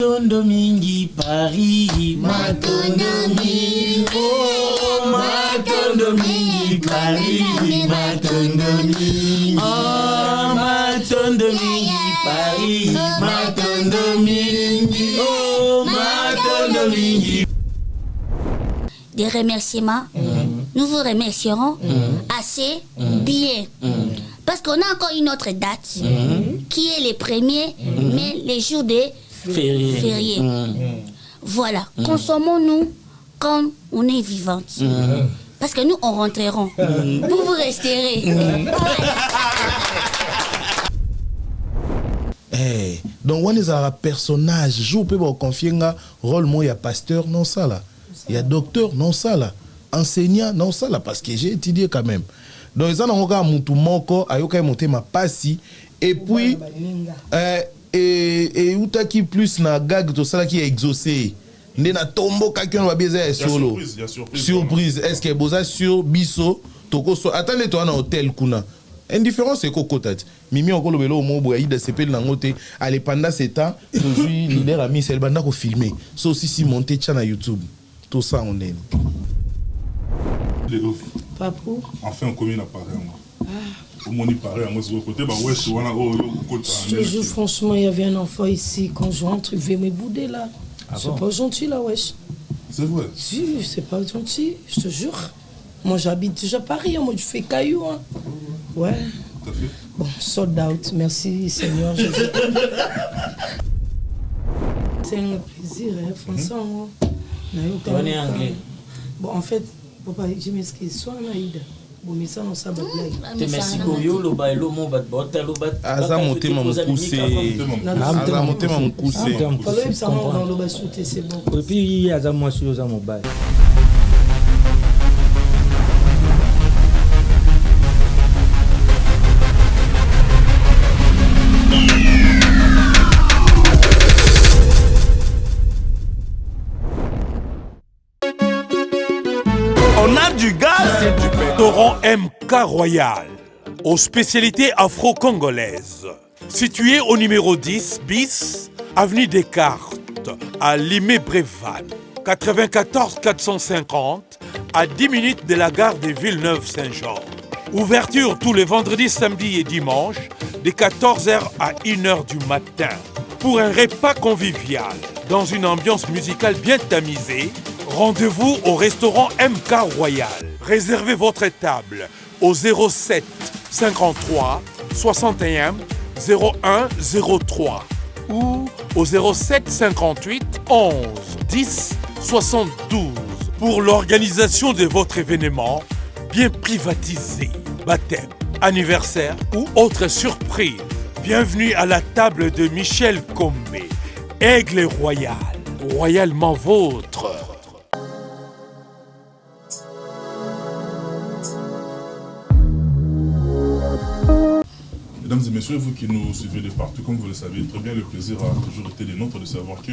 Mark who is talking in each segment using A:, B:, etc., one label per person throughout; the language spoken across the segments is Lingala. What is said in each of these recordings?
A: Matondo mingi Paris, matondo mingi, oh matondo mingi Paris, matondo mingi, oh matondo mingi Paris, matondo mingi, oh matondo mingi.
B: Des remerciements, nous vous remercierons assez bien. Parce qu'on a encore une autre date qui est les premiers, mais les jours des fériés. Voilà, consommons-nous quand on est vivante. Parce que nous, on rentrerons. Vous resterez.
C: Donc, on est un personnage. Je peux vous confier un rôle, moi, il y a pasteur, non ça là. Il y a docteur, non ça là. Enseignant, non ça là. Parce que j'ai étudié quand même. Donc, ils ont encore mon moko, ayoka monté ma passi. Et puis, et outaki plus na gag tout ça qui est exaucé. Ndena tombo quelqu'un va baiser solo. Surprise. Est-ce que boza sur biso toko so attendez toi na hôtel kuna. Indifférence c'est kokotati. Mimi encore le belo mo boya ida sepel na ngote ale pendant ce temps je suis leader ami c'est le banda ko filmer. So aussi si monter na YouTube. Tout ça on est.
D: Papou.
E: Enfin on commune à Paris moi. Au moins Paris moi sur le côté bah ouais je vois là oh
D: je jure franchement il y avait un enfant ici quand je rentre il veut me bouder là. C'est pas gentil là wesh.
E: C'est vrai.
D: Si c'est pas gentil je te jure. Moi j'habite déjà Paris moi je fais caillou hein. Ouais.
E: Tout à fait.
D: Bon sold out merci Seigneur Jésus. C'est un plaisir hein franchement.
A: On est anglais.
D: Bon en fait papa je m'excuse soit Naïda. Bon mais ça non ça va blague.
A: Te merci koyo lo ba lo mo bat bota lo bat.
C: Aza monter mon poussé. Aza monter mon poussé.
D: Fallait ça dans le bas sauter c'est bon.
F: Et puis aza moi sur za mobile.
G: On a du gaz et du restaurant MK Royal, aux spécialités afro-congolaises. Situé au numéro 10 bis, avenue Descartes, à Limay-Brévannes, 94 450, à 10 minutes de la gare de Villeneuve-Saint-Jean. Ouverture tous les vendredis, samedis et dimanches, de 14h à 1h du matin. Pour un repas convivial, dans une ambiance musicale bien tamisée, rendez-vous au restaurant MK Royal. Réservez votre table au 07 53 61 01 03 ou au 07 58 11 10 72 pour l'organisation de votre événement bien privatisé, baptême, anniversaire ou autre surprise. Bienvenue à la table de Michel Combé, Aigle Royal, royalement vôtre.
E: Mesdames et messieurs, vous qui nous suivez de partout, comme vous le savez très bien, le plaisir a toujours été des nôtres de savoir que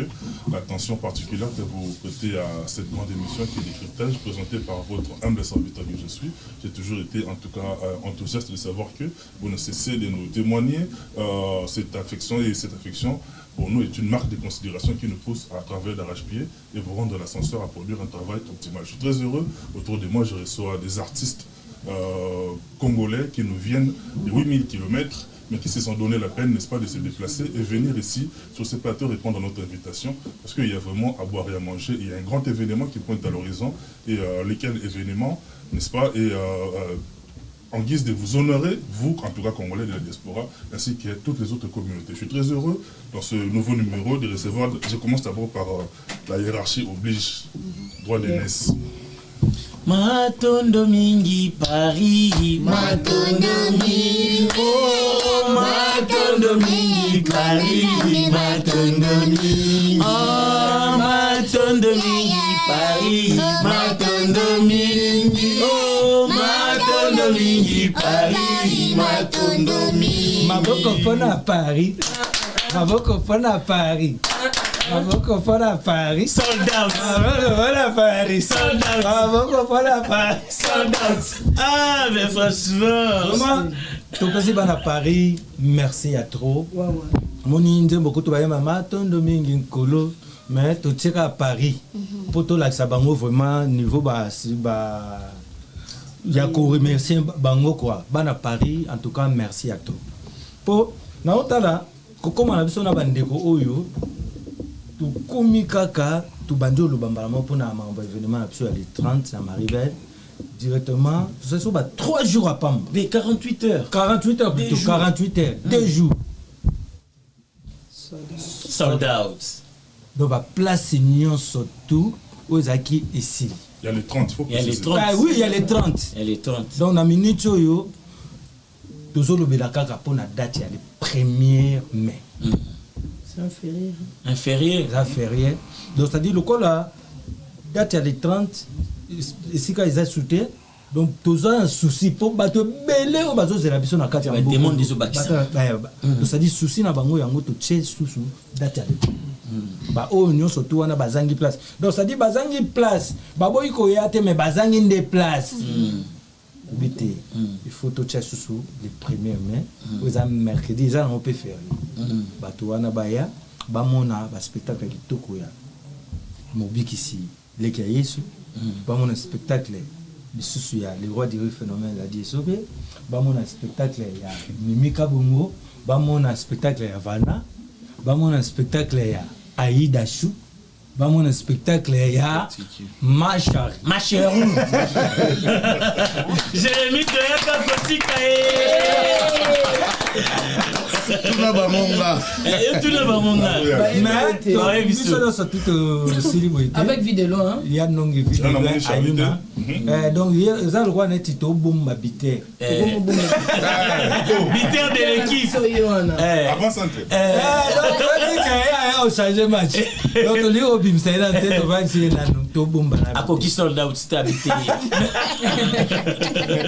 E: l'attention particulière que vous prêtez à cette grande émission qui est Décryptage, présentée par votre humble serviteur que je suis. J'ai toujours été en tout cas enthousiaste de savoir que vous ne cessez de nous témoigner cette affection, et cette affection pour nous est une marque de considération qui nous pousse à travers d'arrache-pied et vous rendre l'ascenseur à produire un travail optimal. Je suis très heureux. Autour de moi, je reçois des artistes congolais qui nous viennent de 8000 km, mais qui se sont donné la peine, n'est-ce pas, de se déplacer et venir ici, sur ces plateaux, répondre à notre invitation, parce qu'il y a vraiment à boire et à manger. Il y a un grand événement qui pointe à l'horizon, et lequel événement, n'est-ce pas, et en guise de vous honorer, vous, en tout cas Congolais de la diaspora, ainsi que toutes les autres communautés. Je suis très heureux, dans ce nouveau numéro, de recevoir, je commence d'abord par la hiérarchie oblige, droit d'aînesse.
A: Matondo mingi Paris, matondo mingi, oh matondo mingi Paris, matondo mingi, oh matondo mingi Paris, matondo mingi, oh matondo mingi Paris, matondo mingi.
F: Maboko pona Paris, maboko pona Paris. Maboko pona Paris.
A: Sold out.
F: Maboko pona Paris.
A: Sold out.
F: Maboko pona Paris.
A: Sold out. Ah, mais franchement.
F: Vraiment, tout aussi à Paris, merci à trop. moni nzembo ko to ba mama tondo mingi nkolo mais to tika à Paris pour to la sabango vraiment niveau ba ya ko remercier bango quoi bana Paris en tout cas merci à toi pour na otala ko koma na biso na bandeko oyo to komi kaka to banjo lo bambala mo pour na mambo événement na biso ya les 30 à Maribel directement ce sont 3 jours à Pam
A: mais 48 heures
F: plutôt 48 heures 2 jours
A: sold out
F: donc va place union surtout aux acquis ici.
E: Il y a les 30, il faut préciser.
F: Ah oui, il y a les 30.
A: Il y a les 30.
F: Donc na minute yo tozolo belaka pour la date il y a le 1er mai.
D: C'est un férié.
A: Un férié.
F: Ça férié. Donc ça dit le quoi là date il y a les 30 ici quand ils ont sauté donc tous un souci pour battre belé au bazo de la biso na kati ya
A: mboka. Demande des obakisa.
F: Donc ça dit souci na bango yango to tche souci date ya ba o union surtout wana bazangi place donc ça dit bazangi place baboyi ko yate mais bazangi nde place bité il faut to tche souci le 1er mai aux am mercredi ça on peut faire ba to wana baya ba mona ba spectacle kitoko ya mobikisi leki ya Yesu ba mona spectacle bisusu ya le roi du phénomène la disobe ba mona spectacle ya Mimika Bongo ba mona spectacle ya Vana ba mona spectacle ya Aïda Chou ba mona spectacle ya Machari
A: Jérémy Toyaka Kotika
C: Tuna bamonga
F: mais biso ça tout célébrer
D: avec vidéo hein
F: il y a non vidéo ayuna donc ça le roi net to bomba bité
A: bité de l'équipe
E: Avant ça
F: donc changer match donc le obim c'est là tête va essayer là to bomba
A: à qui sold out c'était habité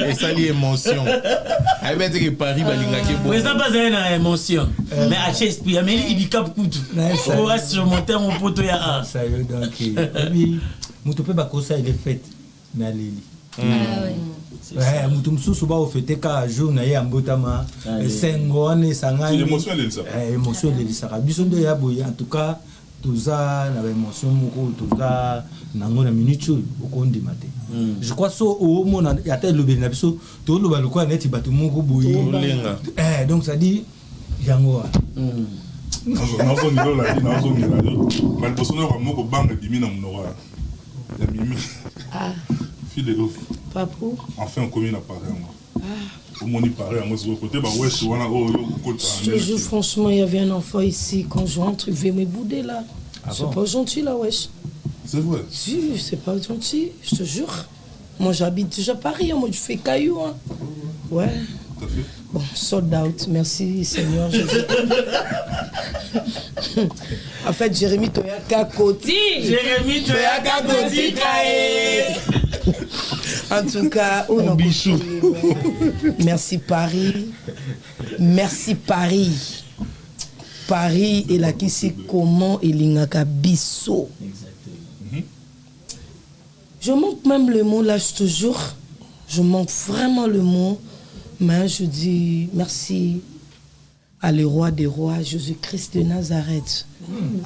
C: et ça li émotion ay bête que Paris balinga ke bon
A: ça pas une émotion mais à Shakespeare mais il dit cap kutu on va surmonter mon poteau ya
F: ça y est donc oui mutu pe bakosa il est fait mais aleli ouais mutu mususu ba ofete ka jour na ya mbotama sengo ne sangani
E: l'émotion elle ça
F: émotion elle ça biso ndo ya boya en tout cas toza na ba émotion moko toza nango na minute ko ndima te je crois so au mona ya tête le bena biso to lo ba lokwa neti batu moko boyi donc ça dit yango
E: nazo ngilo la di nazo ngila yo mal bosona ko moko banga dimi na mnora ya mimi fille de ouf
D: papou
E: enfin on commune à Paris au moni Paris moi sur côté ba ouais wana oh côté
D: je te jure franchement il y avait un enfant ici quand je rentre il veut me bouder là c'est pas gentil là wesh
E: c'est vrai
D: si c'est pas gentil je te jure moi j'habite déjà Paris moi je fais caillou hein ouais bon, sold out, merci Seigneur Jésus. En fait, Jérémy Toyaka Koti.
A: Jérémy Toyaka Koti.
D: En tout cas, on
C: bichou.
D: Merci Paris. Merci Paris. Paris et la qui sait comment et l'ingaka bisso. Je manque même le mot là, je te jure. Je manque vraiment le mot. Mais je dis merci à le roi des rois, Jésus-Christ de Nazareth.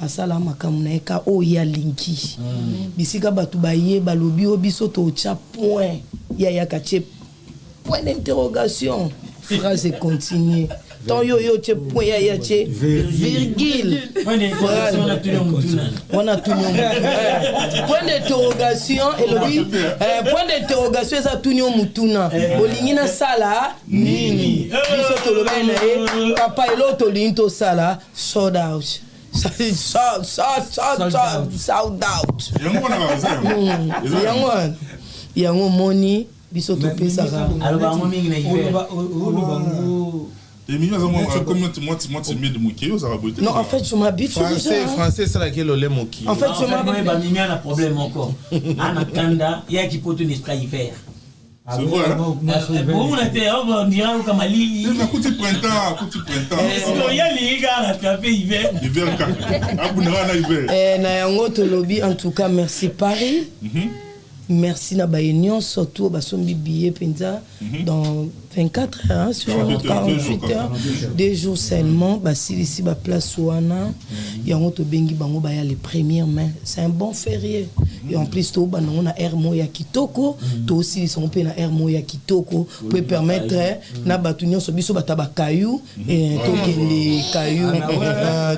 D: Assalamu alaikum, oya linki. Bisika batubaye balobi obiso to cha point. Ya kache point d'interrogation. Phrase continue. Ton yo che point ya che virgule.
A: Point d'interrogation
D: on a tout point d'interrogation et le point d'interrogation ça tout mutuna. Bolingina sala nini. Biso to lo bene papa et l'autre linto sala sold out. Sold out. Yango money biso to pesa ka.
A: Alors ba mo mingi na hiver.
E: Et Mimi,
D: non, en fait, je m'habite
C: français, c'est laquelle le moki.
D: En fait, je m'habite.
A: Mimi a un problème encore. Anakanda, il y a qui peut tenir esprit hiver.
E: C'est vrai.
A: On était, on dirait comme à Lili.
E: Il y a un coup de printemps.
A: Il y a les gars à taper hiver.
E: Hiver,
D: en tout cas, merci Paris. Merci na ba union surtout ba sombi billet penza dans 24 heures, hein, sur 48 heures, 2 jours seulement, si ici, place Ouana, il y a un autre bengi bango, il y a les premières mains. C'est un bon férié. Et en plus, on a air moya kitoko, toi aussi, ils sont un air moya kitoko, peut permettre, na batunion so biso bataba caillou, et token les cailloux,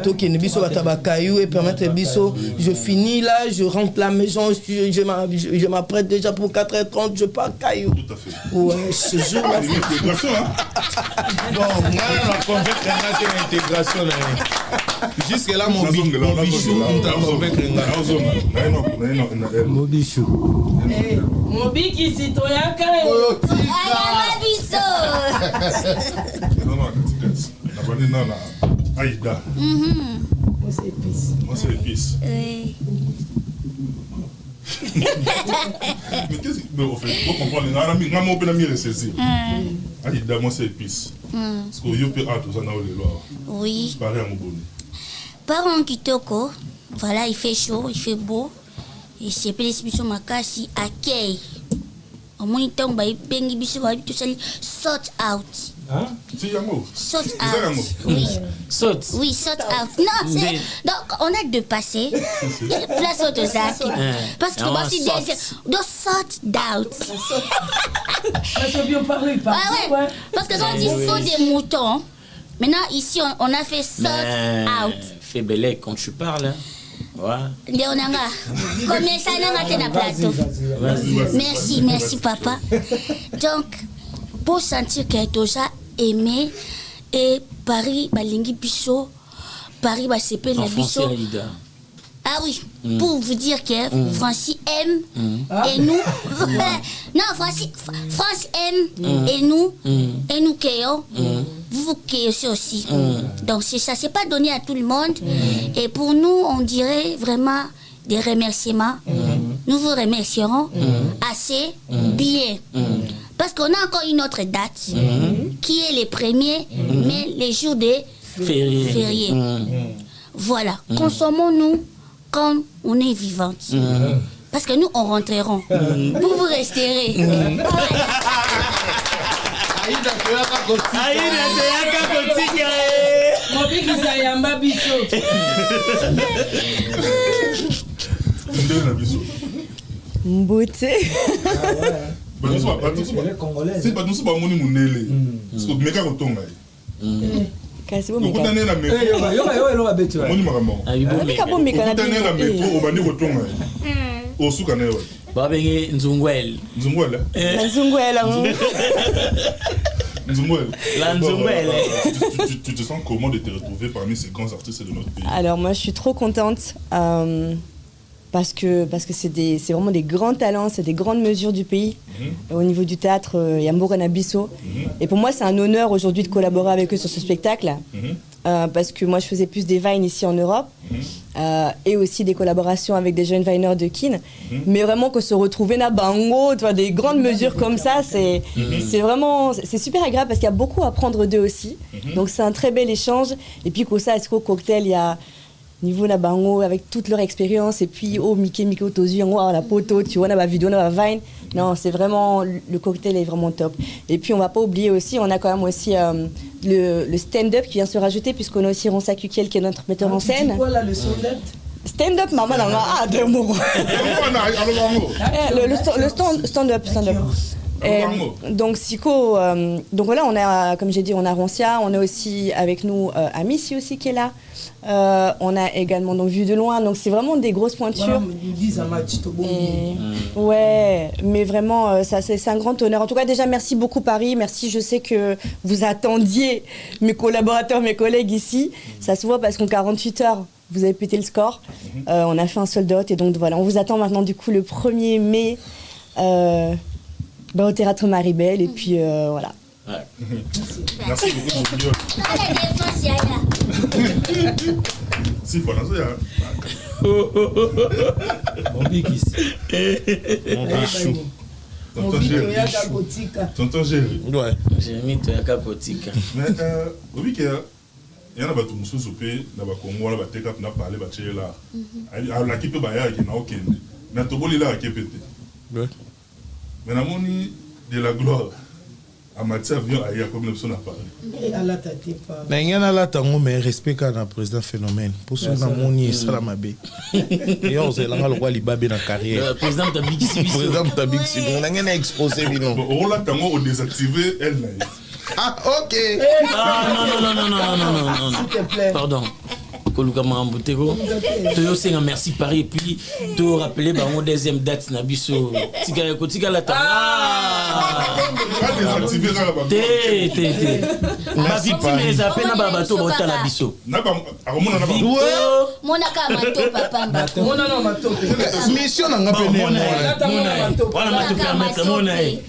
D: token biso bataba caillou, et permettre biso, je finis là, je rentre la maison, je m'apprête déjà pour 4h30, je pars caillou.
E: Tout à fait.
D: Ouais, ce jour-là.
E: L'intégration, hein.
C: Bon, moi, la convaincre, c'est l'intégration. Jusque-là, mon bichou, on t'a convaincre.
F: Mon bichou.
D: Mon biki citoyen
E: Aïda.
D: Moi, c'est épice.
E: Moi, c'est épice.
B: Oui.
E: Mais qu'est-ce que. Au fait, il faut comprendre. On peut la saisir. Aïda, moi, c'est épice. Parce que vous pouvez être dans les lois.
B: Oui.
E: Pareil à mon bonnet.
B: Par en Kitoko, voilà, il fait chaud, il fait beau. Et c'est appelé Biso Makasi, accueil. Au moins, il tombe, il bengi Biso, tout ça, sort out.
F: Hein?
E: C'est Yango.
B: Sort
E: C'est ça, Yango.
B: out. Oui.
A: Saute.
B: Oui, sort out. Non, c'est. Donc, on a de passer. Place au Zak. Parce que moi, c'est de sort out.
D: Ça bien parler,
B: Ouais. Parce que quand on dit saut des moutons, maintenant, ici, on a fait sort out.
A: Fais belé quand tu parles. Ouais.
B: Léonanga, combien ça n'a pas de plateau? Merci, papa. Donc, pour sentir que tout ça aimé, et Paris, Balingi Bisso, Paris, CP, le Bisso. Ah oui, pour vous dire que Francis aime et nous. Non, France aime et nous créons. Vous créez aussi. Donc c'est ça, c'est pas donné à tout le monde. Et pour nous, on dirait vraiment des remerciements. Nous vous remercierons assez bien. Parce qu'on a encore une autre date qui est les premiers, mais les jours des fériés. Voilà, consommons-nous quand on est vivante. Parce que nous, on rentrerons. Vous resterez.
C: Aïda,
H: Mbote.
E: C'est pas nous, c'est pas mon monnaie. C'est que meka kotonga.
H: Kasi bo
E: meka.
H: meka.
F: Yo betu.
E: Moni makambo.
H: Meka bo meka na
E: Kutane na metro obandi kotonga. Osuka na yo.
A: Ba bengi Nzungwel.
E: Nzungwel.
H: Nzungwel.
E: Nzungwel.
A: La Nzungwel.
E: Tu te sens comment de te retrouver parmi ces grands artistes de notre pays?
H: Alors moi je suis trop contente parce que c'est vraiment des grands talents, c'est des grandes mesures du pays. Au niveau du théâtre, Yamborana Bisso. Et pour moi c'est un honneur aujourd'hui de collaborer avec eux sur ce spectacle. Parce que moi je faisais plus des vines ici en Europe et aussi des collaborations avec des jeunes vineurs de Kin. Mais vraiment que se retrouver na bango, tu vois, des grandes mesures comme ça, c'est vraiment c'est super agréable parce qu'il y a beaucoup à apprendre d'eux aussi. Donc c'est un très bel échange. Et puis comme ça, est-ce qu'au cocktail il y a niveau na bango avec toute leur expérience et puis Miko Tozu la poto, tu vois, na vidéo na vine. Non, c'est vraiment le cocktail est vraiment top. Et puis on va pas oublier aussi, on a quand même aussi le stand-up qui vient se rajouter puisqu'on a aussi Ronsa Kukiel qui est notre metteur en scène.
D: C'est quoi là le stand-up?
H: Stand-up, maman, deux mots. Le stand-up. Donc Siko, donc voilà, on a, comme j'ai dit, on a Roncia, on a aussi avec nous Amici aussi qui est là. On a également donc Vue de loin, donc c'est vraiment des grosses pointures. Ouais, mais vraiment ça c'est un grand honneur. En tout cas déjà merci beaucoup Paris, merci, je sais que vous attendiez mes collaborateurs, mes collègues ici. Ça se voit parce qu'en 48 heures vous avez pété le score. On a fait un sold out et donc voilà, on vous attend maintenant du coup le 1er mai au Théâtre Maribel et puis voilà.
E: Ouais. Merci beaucoup. Si, voilà,
F: Mon big ici.
E: Mon bichou. Tonton Géry.
A: Ouais. Jérémy Toyaka Kotika.
E: Mais, oui, il y en a beaucoup de choses qui sont Congo, là, qui ont parlé de là. La qui peut bailler, qui n'a aucun. Mais tout le monde là qui est pété. Mais la monnaie de la gloire. Amatia vient ailleurs comme l'option à Paris.
C: Mais il y en a là, mais respect quand le président phénomène. Pour ceux qui ont mis ça la mabé. Et on s'est là, le roi Libabé dans la carrière.
A: Le président Tabixi.
C: Le président Tabixi. On a rien exposé, mais non.
E: On l'a au désactiver, elle n'a.
C: Ah, ok.
A: Ah, non.
D: S'il te plaît.
A: Pardon. Koluka Mambutego. Tu as merci Paris. Et puis, tu as rappelé mon deuxième date. Nabiso. Tika la
E: désactiver ça là-bas.
A: Ma victime est à peine à Babato. Bota la biso.
B: Monaka mato papa.
D: Monana mato.
C: Mission n'a pas péné.
A: Voilà ma te permettre. Monae.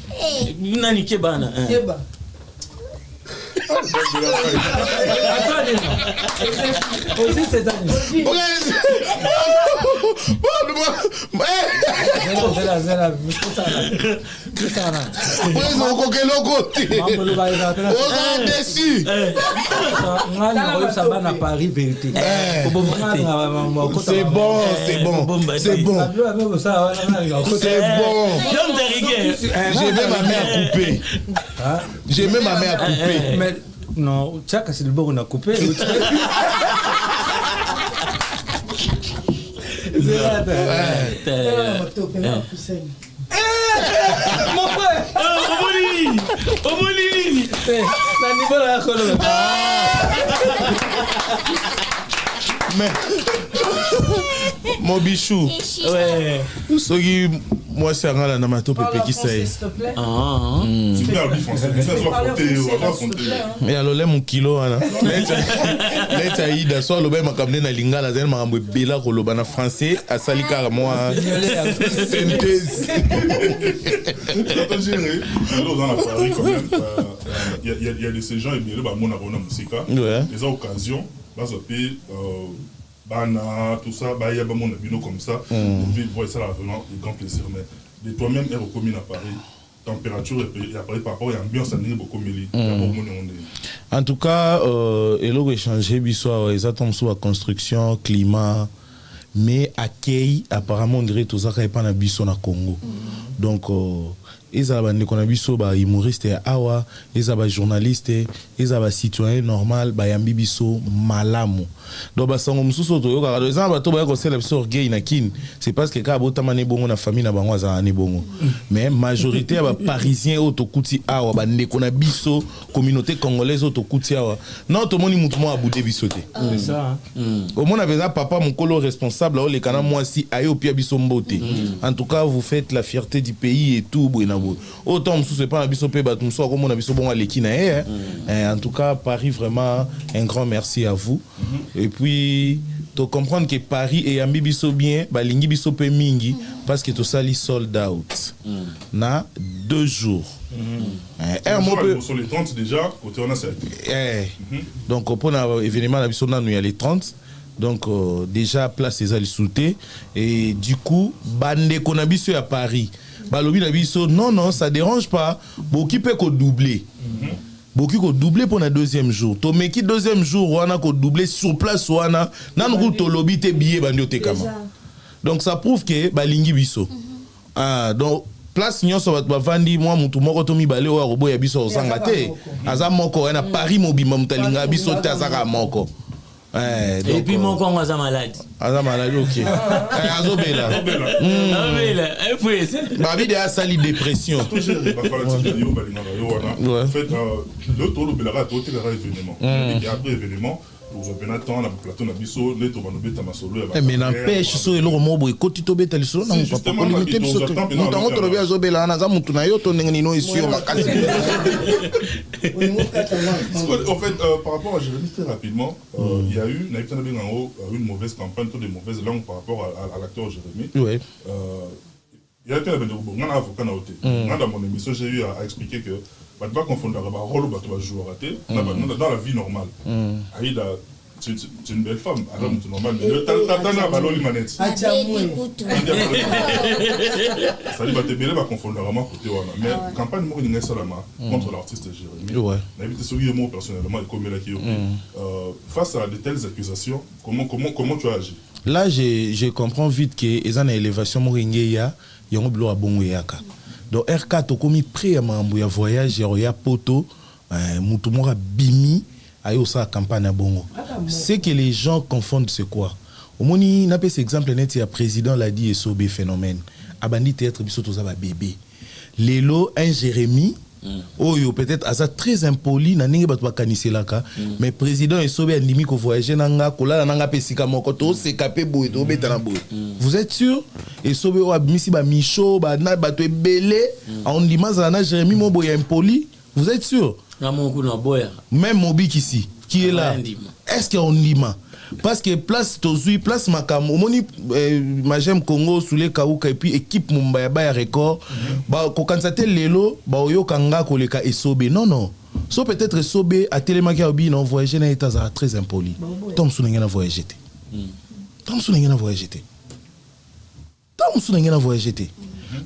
A: Nani Kebana.
D: Keba. Aussi c'est années.
C: C'est bon. J'ai même ma main à couper. J'ai même ma main à couper.
F: Non, Tchaka, c'est le bon on a coupé.
D: Mon frère.
A: Omoli.
C: Mais mon bichou.
A: Ouais.
C: Sogi moi c'est un gars dans ma top qui c'est.
E: Super bien français. Ça soit fronté.
C: Mais alors là mon kilo là. Là ida soit le même kamné na lingala zen makambo bela ko loba na français à salika moi. Synthèse.
E: Dans la Paris quand même. Il y a de ces gens et bien là mon abonnement musique. Les occasions Bana, tout ça, il y a des gens comme ça, vous voyez ça là, vraiment, de grand plaisir. Mais de toi-même, elle recommune à Paris, température et à Paris par rapport à l'ambiance, ça n'est beaucoup mieux.
C: En tout cas, il a échangé, ils attendent sur la construction, climat, mais accueil, apparemment, on dirait tout ça qui est pas dans le Congo. Donc, ils ont des humoristes awa, ils ont des journalistes, ils ont des citoyens normaux, ils ont des malamu. Donc ils ont des c'est parce que quand ils ont des famille, mais la majorité des parisiens autokouti awa, des communauté congolaise autokouti awa. Non, tout le monde est à bout de bisoté.
F: C'est ça.
C: Au moins, avec papa, mon colo responsable, les canards, moi aussi, aïe au pied bisomboté. En tout cas, vous faites la fierté du pays et tout. Autant, c'est pas un bisopé, comme on a bisopé, en tout cas, Paris, vraiment, un grand merci à vous. Et puis, tu comprends que Paris est un biso bien, balingi bisopé mingi, parce que tout ça, il sold out. Na 2 jours.
E: Sur les 30 déjà, côté on a ça.
C: Donc, pour l'événement, il y a les 30. Donc, déjà, place les alisoutés. Et du coup, bande qu'on a biso à Paris. Balobi na biso, non, ça dérange pas. Beaucoup peut doubler. Beaucoup peut doubler pour le 2e jour. To meki 2e jour, on a doubler sur place, on a nan to lobby te billet bandiote kama. Donc ça prouve que balingi biso. Donc place nyonso ba vandi moi mutu moko to mibale o robo ya biso osanga te. Aza moko na Paris mobimba mutalinga biso te azaka moko.
A: Et puis mon con est malade.
C: Ok. Azobela. Babi de sali dépression. En fait, le taux de la tout événement. Et après événement, vous avez un temps, on a plateau, on a biso, les tomates, mais n'empêche, ce est le mot, et quand tu te bêtes, les choses, non, pas pour limiter, nous t'en retrouvons à Zobela, on a un na yo, ton n'enino est sur la case.
E: En fait, par rapport à Jérémy, très rapidement, il y a eu, une mauvaise campagne, toutes des mauvaises langues par rapport à l'acteur Jérémy.
C: Oui.
E: Il y a un avocat dans mon émission, j'ai eu à expliquer que on ne va pas confondre le rôle ou le joueur raté dans la vie normale. Aïda, c'est une belle femme, alors c'est normal. Mais le tatana va l'oli manette. Ça dit, tu vas confondre vraiment côté wana. Mais campagne moi il contre l'artiste Jérémy. On a évité ce qui est moi personnellement et comme il a face à de telles accusations, comment tu as agi? Là,
C: je comprends vite que les élévations moringeya, il y a un bleu à bon yaka. donc R4 tokomi prêt à mambo ya voyage ya poto mutu moko bimi ayo sa campagne à bongo. C'est que les gens confondent c'est quoi. Au moni n'a pas cet exemple net ya président l'a dit et sobé phénomène. Abandi théâtre biso toza ba bébé. Lelo un Jérémy oyo peut-être asa très impoli na ninge bato bakanisi laka mais président et sobé andimi ko voyager nanga kola nanga pesika moko to se capé boy to beta na boy. Vous êtes sûr et sobé o abimisi ba micho ba na bato ebele on dimanza na Jérémy mo boy impoli. Vous êtes sûr? Même Mobik ici, qui est là, est-ce qu'on lima? Parce que place Tozui, place Makam, au moni Majem Congo, sous les Kaouka, et puis équipe Mumbai Baya Record, bah, quand on Lelo, bah, Oyo Kanga, Koleka et Sobé. Non, non. So peut-être Sobé, à Télémakia Obi, non, voyager dans l'état très impoli. Tom Sounengen a voyagé. Tom Sounengen a voyagé. Tom Sounengen a voyagé.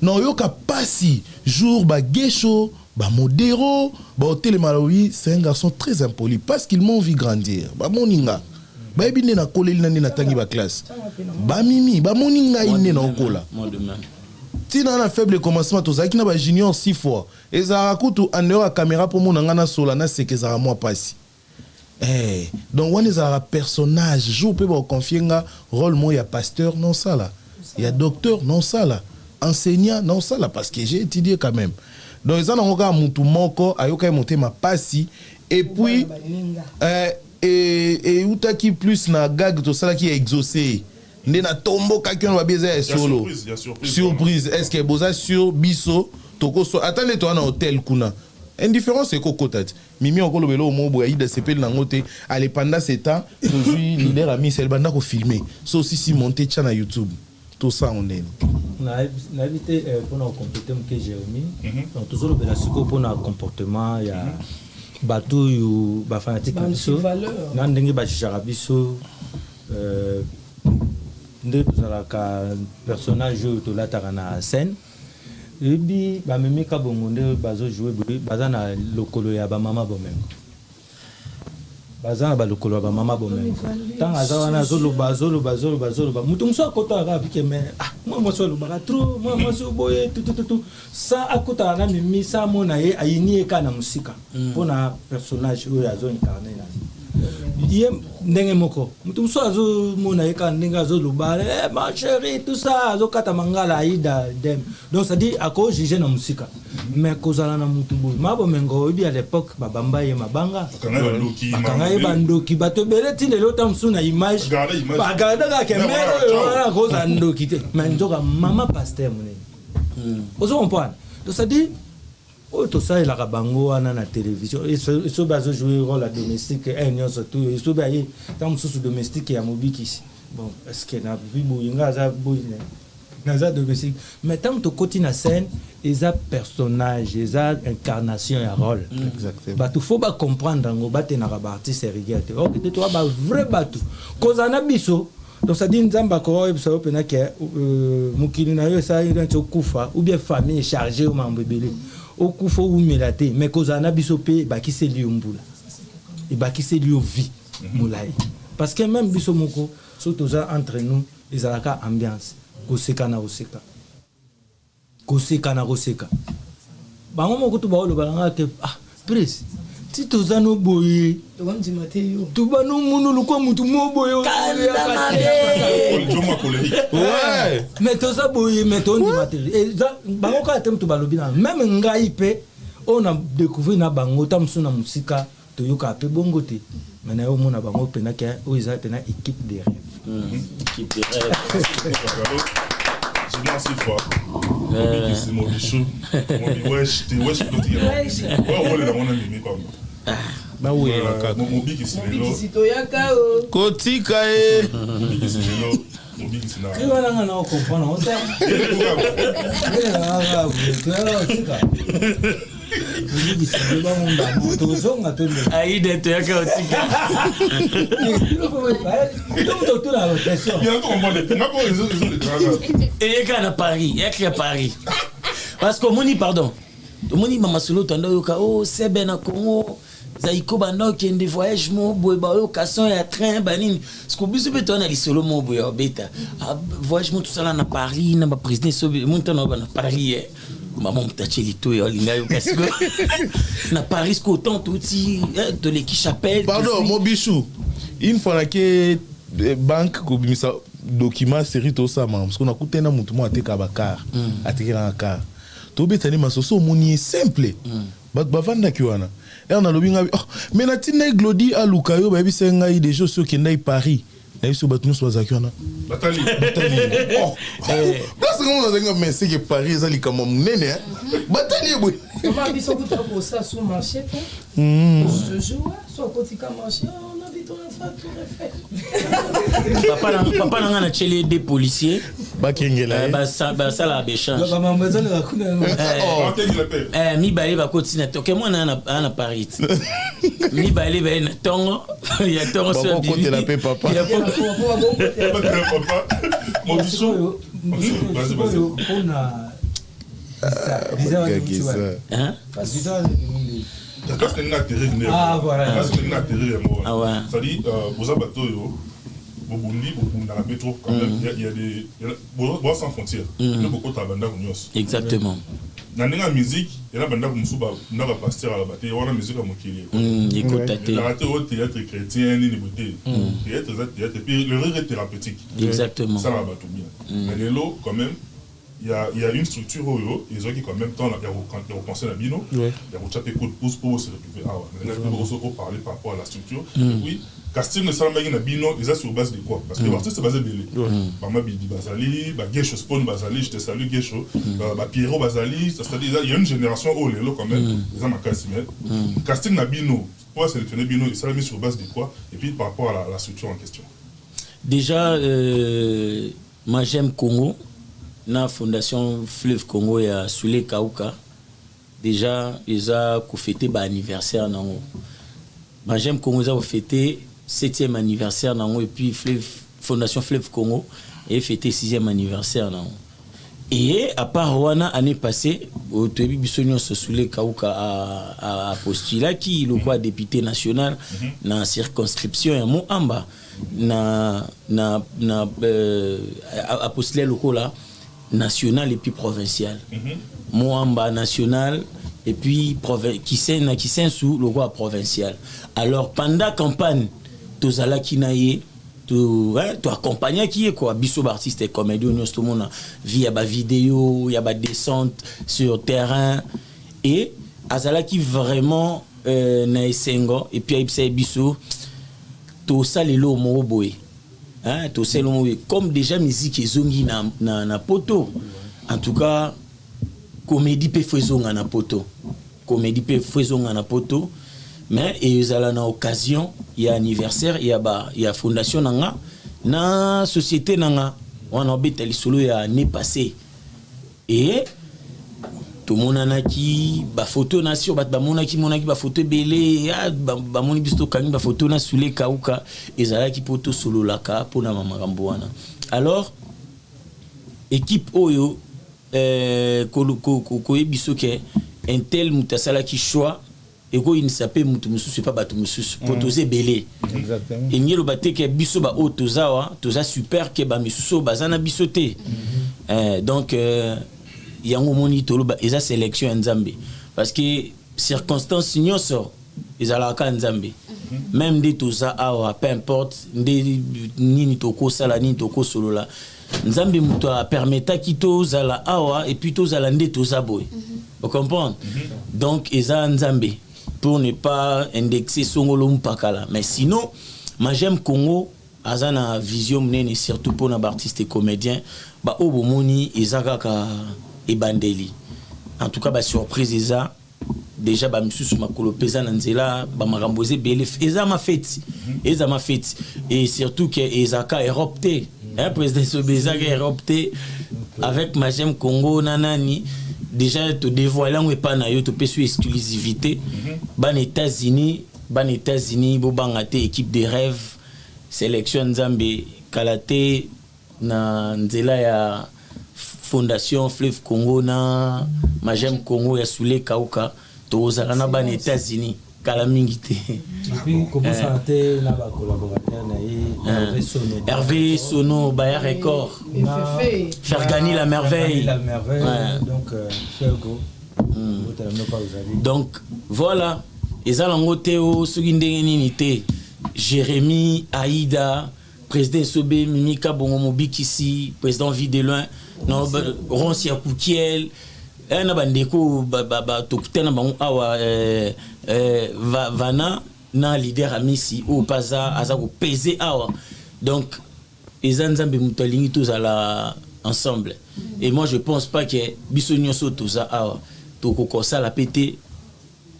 C: Non, Oyo Kapasi, jour, bah, Gesho, bah Modero, bah Hôtel Malawi, c'est un garçon très impoli parce qu'ils m'ont vu grandir. Bah moninga, bah ebine na koleli nani na tangi ba classe. Bah mimi, bah moninga ine na okola. Tina na faible commencement to zaki na ba junior 6 fois. Et za kutu en dehors caméra pour mon ngana sola na c'est que ça moi passi. Donc on est un personnage, je peux pas confier un rôle moi ya pasteur non ça là. Il y a docteur non ça là. Enseignant non ça là parce que j'ai étudié quand même. Donc ils ont encore mutu moko ayoka monter ma passi et puis et utaki plus na gag to ça qui est exaucé né na tombo quelqu'un va baiser solo surprise est-ce que boza sur biso toko so attendez toi na hôtel kuna indifférence c'est kokotati mimi okolo belo mo boya ida sepel na ngote ale pendant ce temps je suis leader ami c'est le banda ko filmer so aussi monter na YouTube. Tout ça on est.
F: On a invité pour nous compléter que Jérémy. Donc toujours le siko pour notre comportement il y a bateau ou ba fanatique biso. Na ndenge ba jarabiso nde tozala ka personnage to la tarana scène. Et puis ba memi ka bongo nde bazo jouer bazana lokolo ya ba mama bomengo. Bazana ba lokolo ba mama bomengo. Tant azawana zolo bazolo mutu muso akota ka bike me moi so lo bara trop moi so boye tout ça akota na mimi sa mona ye ayini eka na musika pona personnage oyo azo incarner na ye ndenge moko mutu muso azo mona eka ndenge azo lo bara ma chérie tout ça azo kata mangala aida dem donc ça dit ako juger na musika mais kozala na mutu boye mabo mengo obi à l'époque babamba ye mabanga bakanga ye bandoki bato bele ti lelo tamsu na image bagarda ka kemero na koza ndoki te mais nzoka mama pasteur munene ozo comprendre donc ça dit oh tout ça il a bango wana na télévision et so bazo jouer rôle domestique et nyo surtout et so baye tamsu sous domestique ya Mobik ici bon est-ce que na bibo inga za boyne na za domestique mais tant to continue na scène ils a personnage ils a incarnation ya rôle exactement ba tout faut ba comprendre ngo ba tenaka ba artiste rigueur te ok te toi ba vrai batou kozana biso donc ça dit nzamba ko ebisa opena ke mukili na yo ça il to kufa ou bien famille chargée au mambebele au kufa ou melate mais kozana biso pe ba ki se liumbula et ba ki se liu vie moulai parce que même biso moko surtout entre nous les alaka ambiance koseka na koseka bango moko to ba lo balanga ke prince ti tozano boye to bano munulu kwa mutu mo boye ouais mais toza boye mais to ndi materi et bango ka tem to balobi na même ngai pe on a découvert na bango tamsu na musika to yoka pe bongo te mais na yo mona bango pena ke o isa pena équipe de rêve
A: équipe de rêve
E: Merci fois. C'est mon bichou. Wesh,
C: bah oui,
E: Mobik ici lelo.
C: Kotika
E: Mobik ici lelo. Mobik ici na.
F: Tu vas là na comprendre, on sait.
A: Aïda te yaka otika. Et yaka na Paris, yaka à Paris. Parce que moni pardon. Moni mama solo tanda yoka oh c'est ben na Congo. Zaiko bando qui des voyages mo boy ba occasion ya train banini. Ce que biso beto na li solo mo boy beta. Voyage mo tout ça là na Paris na ba président so mo tana ba na Paris. maman mtache lito ya linga yo parce que na Paris ko autant outil de l'équipe chapelle.
C: Pardon, mon bichou. Une fois que banque ko bimisa document série to ça parce qu'on a coûté na mutu mo ateka bakar ateka na car to betani masoso moni simple ba vanda ki wana et on a lobinga mais na tina glodi aluka yo ba bisa ngai des choses qui ndai Paris na biso batunu so bazaki wana
E: Batali
C: oh parce que on a nga mais c'est que Paris ça li kama munene Batali boy
D: comment biso kuta ko ça sur marché je joue sur côté marché on a vite on a fait tout refait
A: papa nanga na chele des policiers
C: bakengela
A: ba ça la béchange mi baile ba kotina to ke moi na Paris mi baile ba na tongo ya tongo sur
C: côté la paix papa
E: mon bichon vas-y
F: on a
E: parce que n'a terre
F: voilà
E: parce que n'a terre
A: ah ouais
E: ça dit vous abato yo bobundi na métro quand même il y a des bois sans frontières le beaucoup tabanda nyos
A: exactement
E: na ninga musique et la banda musuba na ba pasteur à la bataille wana musique à mokili
A: écoute
E: la raté au théâtre chrétien ni beauté théâtre puis le rire thérapeutique
A: exactement
E: ça va tout bien mais l'élo quand même il y a une structure où ils ont qui quand même temps quand ils pensent à bino il y a chaque coup de pouce pour se retrouver ah ouais on parler par rapport à la structure oui casting ne sera pas na bino ils sont sur base de quoi parce que l'artiste est basé belé mama bidi bazali ba gesho spawn bazali je te salue gesho ba Pierrot bazali c'est-à-dire il y a une génération où les quand même ils ont ma casting na bino pour sélectionner bino il sera mis sur base de quoi et puis par rapport à la structure en question
A: déjà moi j'aime Congo na fondation Fleuve Congo ya Sule Kauka déjà ils a fêté ba anniversaire nango moi j'aime Congo ils a fêté 7e anniversaire nango et puis fondation Fleuve Congo et fêté 6e anniversaire nango et à part wana année passée au tebi bisonyo Sule Kauka a postulé qui le quoi député national na circonscription ya Moamba na a postulé le là national et puis provincial. Moamba national et puis qui sont sous le roi provincial. Alors pendant la campagne, tous ala kinaye, tu accompagner qui est quoi, biso artiste et comédien, nous tout le monde via ba vidéo, il y a ba descente sur terrain et azala qui vraiment na esengo et puis aipse biso tout ça les lo mo boy. Hein, tout ça, comme déjà musique et zongi na poto. En tout cas, comédie peut faire zonga na poto. Comédie peut faire zonga na poto. Mais ils ont na occasion, il y a anniversaire, il y a fondation nanga, na société nanga. On a obéi tali solo ya année passée. Et tout le monde a qui ba photo na sur ba monaki ba photo belé ba moni bisto kangi ba photo na Sule Kauka ezala ki poto solo laka pona makambo wana. Alors équipe oyo ko biso ke un tel mutasala ki choix et ko il s'appelle mutu mususu pas batu mususu potoze belé exactement et ngelo bateke biso ba o toza super ke ba mususu bazana bisoté donc yango moni toloba eza sélection nzambe parce que circonstances nyonso ezalaka nzambe même de toza awa peu importe nde nini toko sala nini toko solola nzambe muto a permetta ki tozala awa et puis tozala nde toza boy vous comprenez donc eza nzambe pour ne pas indexer songolo mpakala mais sinon moi j'aime Congo azana vision mnene surtout pour na artiste et comédien ba obomoni ezaka et bandeli en tout cas ba surprise eza déjà ba misusu makolo pesa na nzela ba maramboze bele eza ma fête et surtout que ezaka européen hein président Sobezaka européen avec Majem Congo nanani déjà te dévoiler on pas na yo to pesu exclusivité ban États-Unis bo bangate équipe de rêve sélection nzambe kalate na nzela ya fondation Fleuve Congo na Majem Congo ya Sule Kauka tozala na ban États-Unis kala mingi te.
F: Puis comment ça a été là bas collaborateur
A: Hervé Sono Baya Record. Faire gagner la merveille.
F: Donc
A: donc voilà. Ezalango Théo Sugindenge Ninite Jérémy Aïda président Sobé Mimika Bongo Mobikisi président Videloin non Ronsia Poukiel na bandeko ba tokutana bango awa Vana na leader amisi o paza azako peser awa donc ezanzambe mutolingi tous à la ensemble et moi je pense pas que biso nyonso toza awa toko ça la pété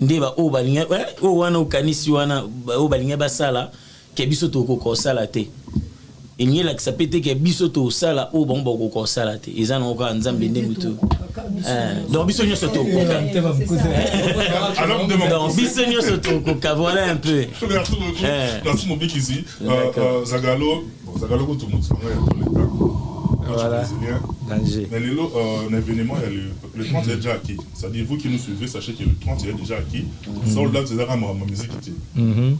A: ndeba o balinga o wana okanisi wana o balinga basala ke biso toko sala te enye la ça pété ke biso to sala o bon boko sala te ezana ko nzambe ndemuto donc biso nyonso to ko alors donc biso nyonso to ko voilà un peu
E: merci mon bic ici Zagalo ko tout le monde voilà.
F: Danger.
E: Mais l'événement, le 30 est déjà acquis. C'est-à-dire, vous qui nous suivez, sachez que le 30 est déjà acquis. Soldat, c'est ma musique.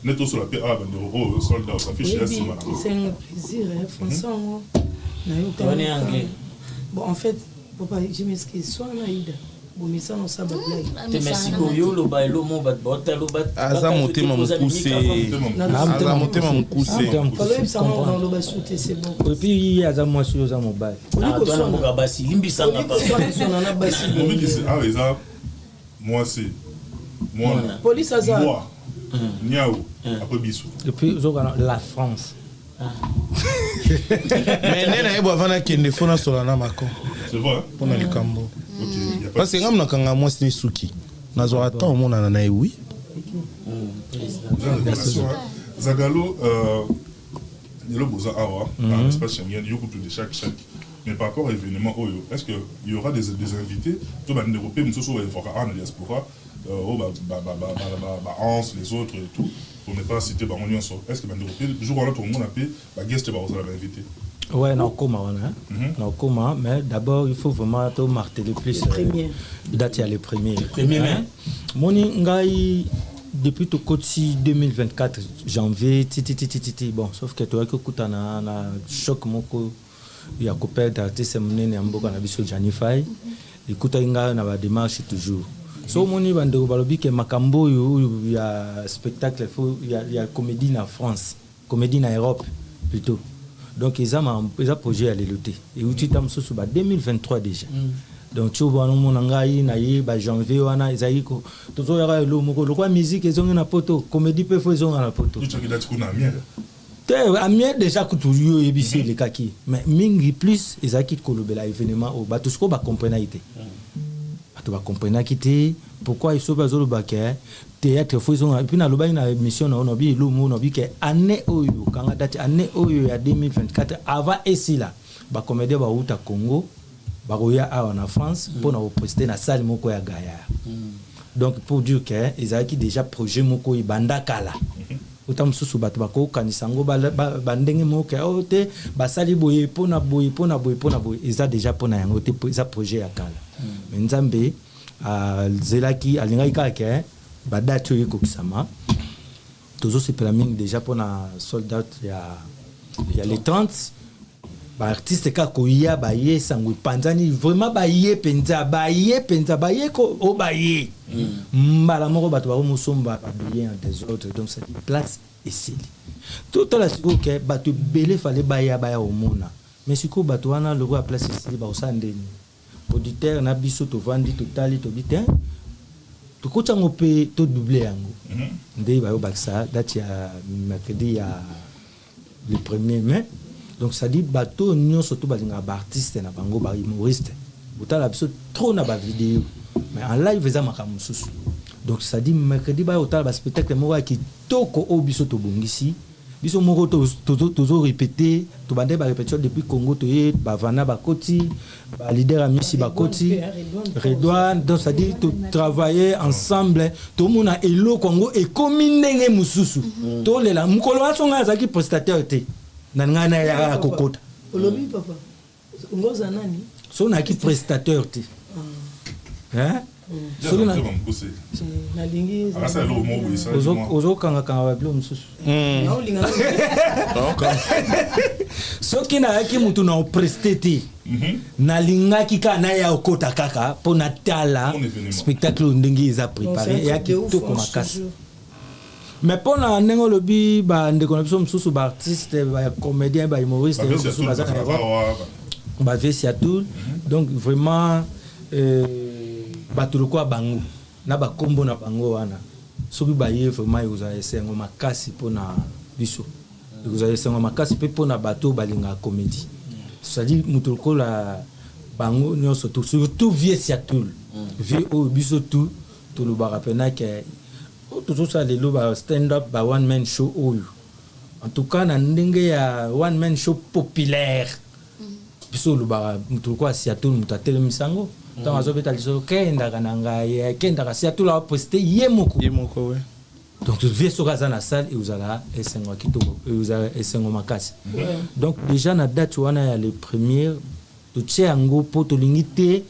E: Net sur la paix, soldat, ça fait chier.
D: C'est un plaisir, François.
A: On est anglais.
D: Bon, en fait, papa, je m'excuse. Soit Naïda. Merci
A: yo lo ba lo mo bat bota lo bat
C: aza motema mokuse aza motema mokuse
F: et puis aza mwasi oza mobile
A: toi na boka basi limbisa nga pa
E: ah eza mwasi mwana
D: police aza
E: moi niao après biso
F: et puis la France
C: mais nena ebo avana kende fona solana mako
E: c'est vrai
C: pour na likambo parce que ngam nakanga mwasi ni suki nazo ata omona na oui
E: Zagalo le boza awa dans l'espace Schengen yoko tout de chaque mais par rapport à l'événement Oyo est-ce que il y aura des invités tout ba européens muso so en diaspora Hans les autres et tout pour ne pas citer Baronion so est-ce que ba européens jour là tout le monde appelle ba guest ba invité.
F: Ouais, non, comment, mais d'abord, il faut vraiment marteler plus. Date il y a les premiers. Moni ngai depuis tout côté 2024 janvier bon sauf que toi que kutana na choc moko ya copain d'artiste monene amboka na biso Janify ikuta inga na ba démarche toujours. So moni bando balobi ke makambo il y a spectacle il y a comédie en France, comédie en Europe plutôt. Donc ils ont projet à l'éluter et où tu t'as mis 2023 déjà donc tu vois mon angai na yi ba janvier wana izaiko toujours ya lo moko lo kwa musique ils ont na poto comédie peut faire ils ont na poto
E: tu as dit na miel
F: te amie déjà kutuyo ebisi le kaki mais mingi plus izaki kolobela événement au batusko ba comprendre ité batu ba comprendre ité pourquoi ils sont pas au baké théâtre faisons et puis na loba ina émission na ono bi lumu no bi ke année oyo kanga date année oyo ya 2024 avant ici là ba comédien ba uta Congo ba roya a en France pour na poster na salle moko ya Gaya donc pour dire que ezaki déjà projet moko ibanda kala utam susu batu ba ko kanisango ba ndenge moko o te ba sali boye pona boye eza déjà pona yango te za projet ya kala mais nzambe zelaki alingai kaka badate oyo ekokisama tozosepela mingi déjà mpona soldat ya les 30 baartiste kaka koya baye sango epanzani vraiment baye mpenza baye o baye mbala moko bato bakomosomba babiye en désordre donc c'est place esili totala sikoyo ke bato ebele fale baya omona mais sikoyo bato wana loko ya place esili bakosala ndeni auditeur na biso tovandi totali tobi te tukota ngope to doubler yango ndé ba baksa date ya mercredi ya le 1er mai donc ça dit bateau nyonso surtout balinga ba artiste na bango ba humoriste botala biso trop na ba vidéo mais en live eza makamu susu donc ça dit mercredi ba otala ba spectacle moko ki toko o biso to bongisi biso moko tozo répéter to bande ba répétition depuis Congo to ye ba vana ba koti ba leader amisi ba koti Redouane donc ça dit to travailler ensemble to mona elo Congo et komindenge mususu to lela mukolo asonga zaki prestataire te na ngana ya kokota
D: olobi papa ngoza nani
F: so na ki prestataire te hein soki nayaki mutu na opreste te nalingaki kaka naya okota kaka mpo natala spectacle oyo ndenge eza préparé eya kitoko makasi mais mpo na ndenge olobi bandeko na biso mosusu baartiste bacomédien bahumoriste mosusu baza na bavesi ya tour donc vraiment bato lokola bango na bakombo na bango wana soki baye vraiment ekozala esengo makasi mpo na biso ekozala esengo makasi mpe mpo na bato balingaka comédie c'est-à-dire moto lokola bango nyonso surtout viesi ya tour vie oyo biso tout tolobaka mpena ke tozosala lelo ba stand up ba one man show oyo en tout cas na ndenge ya one man show populaire biso olobaka moto lokola Seattle moto atelemisa yango ntango azobeta lisolo kendaka na ngai kendaka Seattle aposte ye moko donc vie soki aza na salle eozala esengo kitoko eozala esengo makasi donc déjà na date wana ya le premier totie yango mpo tolingi te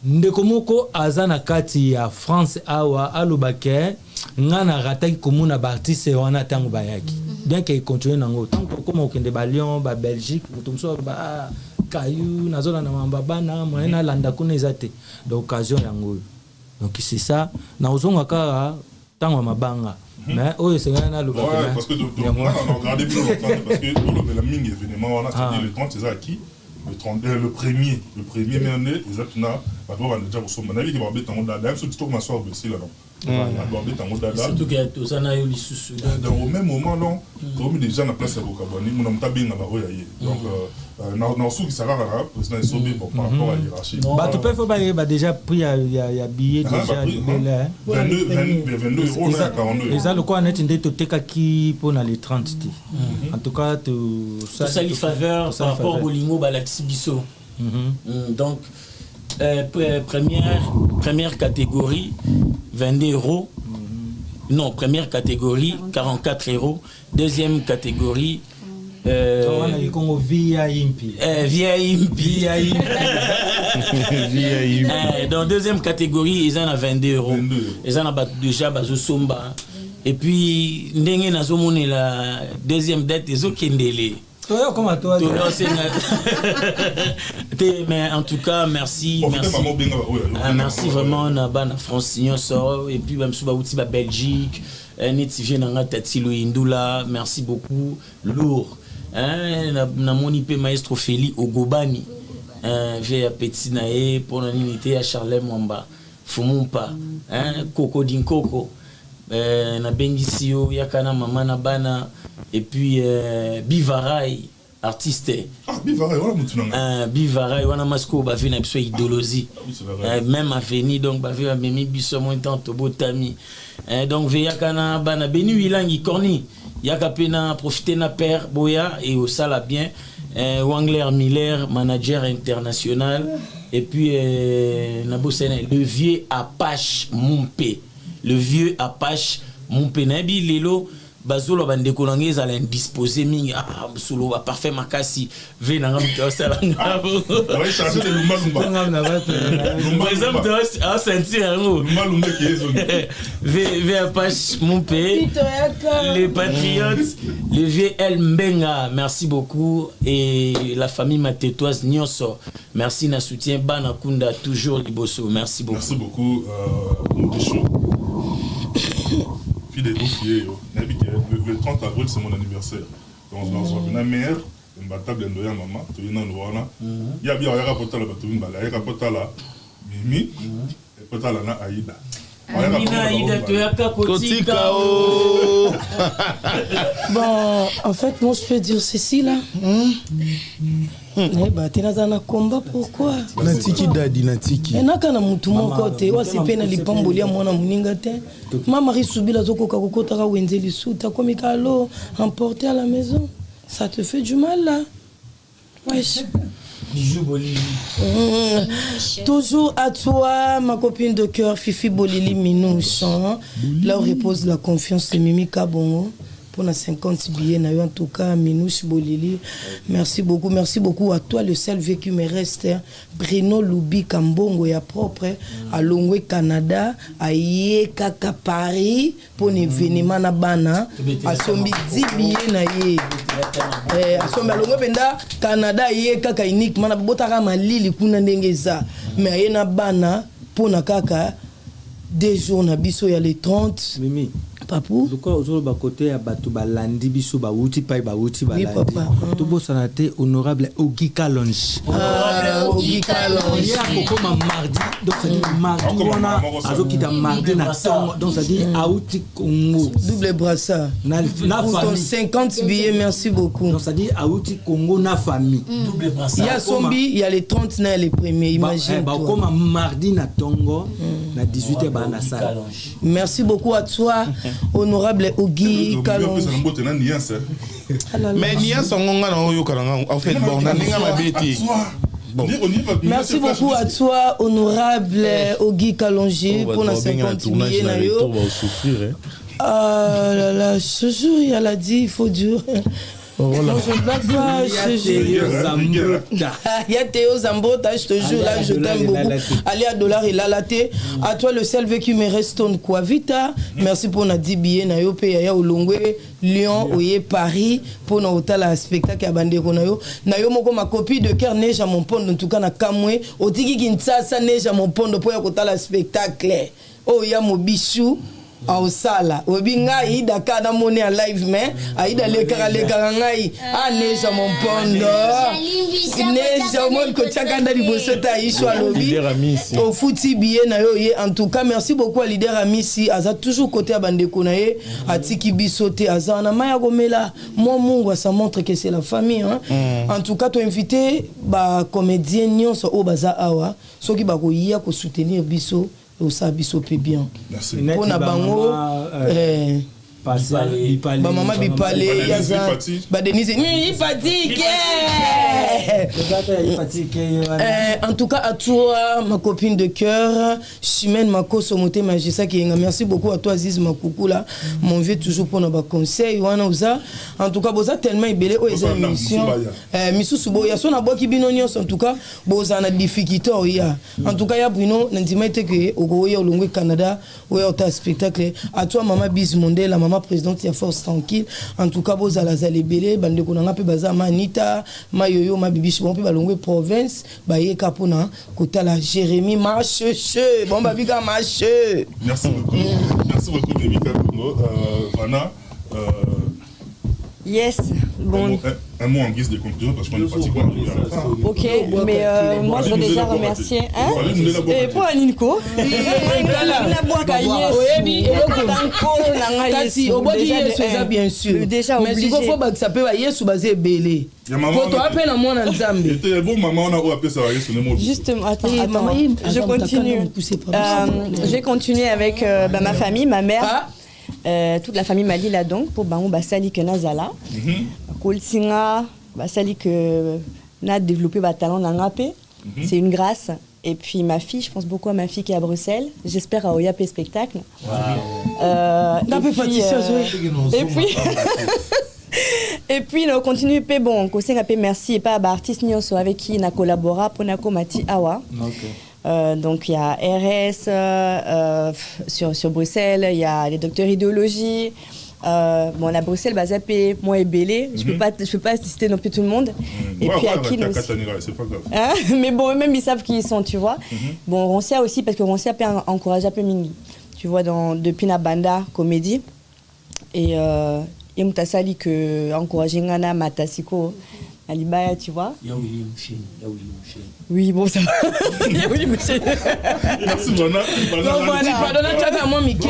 F: ndeko moko aza na kati ya France awa alobake nga na rataki komona baartiste wana ntango bayaki bien ke econtinue nango ntango tokoma okende balyon babelgique moto mosusu aloba kayu nazolanda mamba bana moye nalanda kuna eza te d'occasion yango oyo donc c'est ça naozonga kaka ntango ya mabanga mais oyo esengana naloba
E: parce que on a regardé plus longtemps parce que olobela mingi événement wana c'est-à-dire le 30 eza aki le premier mais année exactement bato déjà kosomba nayebi ke babeta yango dada so titoko maswa obesila non babeta yango dada
A: surtout ke tozana yo lisusu
E: donc au même moment non tokomi déjà na place ya bokabwani mona moto abenga baoyo aye donc naosukisaka kaka président esobe bon par rapport à hiérarchie
F: bato mpe fo bayeba déjà prix ya billet déjà libele
E: 22 euros na 42
F: eza lokola neti nde totekaki mpona les 30 te en tout cas
A: tosali faveur par rapport bolingo balakisi biso donc première catégorie 22 euros non première catégorie 44 euros deuxième catégorie dans deuxième catégorie ils en a 22 euros ils en a déjà bazosomba et puis ndenge nazomone la deuxième date ezokendele mais en tout cas merci merci vraiment na bana France nyonso et puis même suba uti ba Belgique neti vient na Tatilo Indula merci beaucoup lourd na moni pe maestro Feli Ogobani j'ai petit nae pour l'unité à Charles Mwamba Fumumpa Coco Dinkoko na Bengissio yakana mama na bana et puis Bivaray artiste
E: Bivaray wala mutunanga
A: Bivaray wana masko ba vina biso idéologie même aveni donc ba vina memi biso mo tanto botami donc veyakana bana beni wilangi corni yaka pena profiter na père boya et au sala bien Wangler Miller manager international et puis Nabosene le vieux Apache Mumpe le vieux Apache Mumpe nabi lelo bazolo bandeko nange ezala indisposé mingi solo ba parfait makasi ve nanga mto sala ngabo
E: ouais ça c'est le malumba
A: par exemple à sentir un
E: malumba qui est
A: ve Apache Mumpe les patriotes le vieux El Mbenga merci beaucoup et la famille matetoise nyonso merci na soutien bana kunda toujours liboso merci beaucoup
E: Modicho puis des dossiers le 30 avril c'est mon anniversaire donc on a mère mbatable ndo ya mama to yina ndo wana ya bi ya rapporter la bato mbala ya rapporter la mimi et porter la na Aïda
D: bon en fait moi je peux dire ceci là t'es dans un combat pourquoi
C: natiki dadi natiki
D: enaka na mutu moko te wasepe na lipamboli ya mwana muninga te mama risubila zokoka kokota ka wenze lisuta comme kalo emporter à la maison ça te fait du mal là wesh
A: Bijou Bolili.
D: Toujours à toi, ma copine de cœur, Fifi Bolili Minouche. Là où repose la confiance de Mimi Kabongo. pour na 50 billets na yo en tout cas Minouche Bolili. Merci beaucoup à toi le seul vécu me reste Bruno Loubi Kambongo ya propre à Longwe Canada à Yekaka Paris pour l'événement na bana à sombi 10 billets na ye à sombi Longwe penda Canada Yekaka uniquement na botaka malili kuna ndengeza mais ayena bana pour na kaka 2 jours na biso ya les 30
F: Mimi
D: Papou
F: pourquoi aux ba côté ya batu ba landi biso ba wuti pai ba wuti ba
D: oui,
F: landi to bo sanate honorable Ogi Kalonji
D: Ogi Kalonji
F: ya kokoma mardi donc ça dit mardi wana azokita mardi na tongo donc ça dit auti Congo
D: double brassard
F: na
D: pour ton
F: famille
D: 50 billets merci beaucoup
F: donc ça dit auti Congo na famille
A: double brassard
D: il y a Sombi il y a les 30 na les premiers imagine
F: ba comme mardi na tongo na 18h ba na salle
D: merci beaucoup à toi honorable Ogi Kalonji
C: mais Nia Sangonga na oyo karanga en fait bon na ninga mabeti bon
D: merci beaucoup à toi honorable Ogi Kalonji pour na 50 billets na yo ah là là ce jour il a dit il faut dur. Voilà. Non, je ne vais pas, il y a Théo Zambota, je te jure, là, je t'aime beaucoup. Allez à Dollar et Lalaté. À toi, le seul vécu me reste ton quoi vita. Merci pour na 10 billets, na yo, Péaya, Olongwe, Lyon, Oye, Paris, pour na hôtel à spectacle à Bandeko na yo. Na yo, moko, ma copie de cœur neige à mon pont, en tout cas, na Kamwe. Otiki Kinshasa neige à mon pont, pour ya hôtel à spectacle. Oh, ya mo bichou. Aosala obinga ida kana moni en live mais aida lekara ngai neja mon pondo neja mon ko tchakanda libosota ishwa lobi au futi billet na yo ye en tout cas merci beaucoup à leader Amisi aza toujours côté à bandeko na ye atiki bisote aza na maya gomela moi mungu ça montre que c'est la famille hein? En tout cas tu invité ba comédien nyonso o baza awa soki ba ko yia ko soutenir biso ça biso pe bien pour na bango ba maman bipale yaza ba Denise ni fatigue en tout cas à toi ma copine de cœur Chimène Makoso moté magisa qui merci beaucoup à toi Aziz Makukula mon vieux toujours pour nos conseils wana uza en tout cas boza tellement ibelé o eza émission misusu boya so na boki binonyo en tout cas boza na difficulté ya en tout cas ya Bruno ndima ete que ogoya olongwe Canada oya ota spectacle à toi maman Biz Mondela maman présidente ya Force Tranquille en tout cas boza la zalebele bande ko nga pe baza manita mayoyo mabibishi bon pe balongwe province ba yeka pona kotala Jérémy marche bon ba bika marche
E: merci beaucoup Mimika Congo Vana
H: yes bon
E: un mot en guise de conclusion parce qu'on est pratiquement arrivé à la fin.
H: Ok, mais moi je veux déjà remercier et pour Aninko la boîte
D: bien sûr déjà mais il faut pas que ça peut aller sous basé belé faut toi appelle moi dans Zambie
E: était bon maman on a appelé ça
H: justement attends je continue je vais continuer avec ma famille ma mère toute la famille Mali là donc pour bango basali que nazala Kolsinga basali que na développé ba talent na ngapé c'est une grâce et puis ma fille je pense beaucoup à ma fille qui est à Bruxelles j'espère à Oyap spectacle et puis on continue pe bon Kolsinga pe merci et pas ba artiste nyonso avec qui na collabora pour na komati awa donc il y a RS sur Bruxelles, il y a les docteurs idéologie. Bon, à Bruxelles, Bazapé, moi et Bélé. Je peux pas citer non plus tout le monde. Et puis à qui
E: c'est pas grave.
H: Hein? Mais bon, eux-mêmes ils savent qui ils sont, tu vois. Bon, Roncia aussi parce que Roncia peut encourager un peu Mingi. Tu vois depuis la banda comédie et Mutasali que encourager Ngana Matasiko. Alibaya, tu vois. Oui, bon, ça va.
E: Merci, Vana.
D: Pardon, tu as moi, Mickey.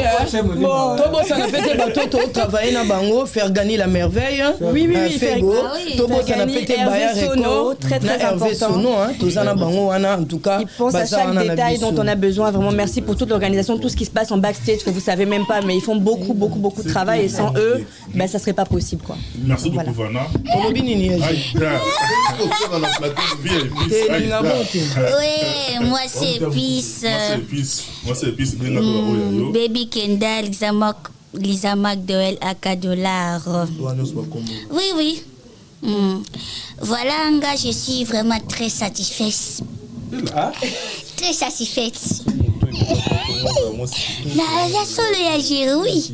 D: Bon, toi, ça n'a pas été bateau, tu travailler dans Bango, faire gagner la merveille.
H: Oui,
D: faire go. Toi, ça n'a pas été Bayer
H: très important.
D: Tout ça, Bango, en tout cas.
H: Il pense à chaque détail dont on a besoin. Vraiment, merci pour toute l'organisation, tout ce qui se passe en backstage que vous savez même pas, mais ils font beaucoup de travail et sans eux, ben, ça serait pas possible, quoi.
E: Merci beaucoup, Vana.
B: Oui, moi c'est Peace.
E: Moi c'est Peace.
B: Baby Kendall, Zamok. Lisa McDowell à $. Oui. Voilà, Anga, je suis vraiment très satisfaite. Très satisfaite. La solo ya géré, oui.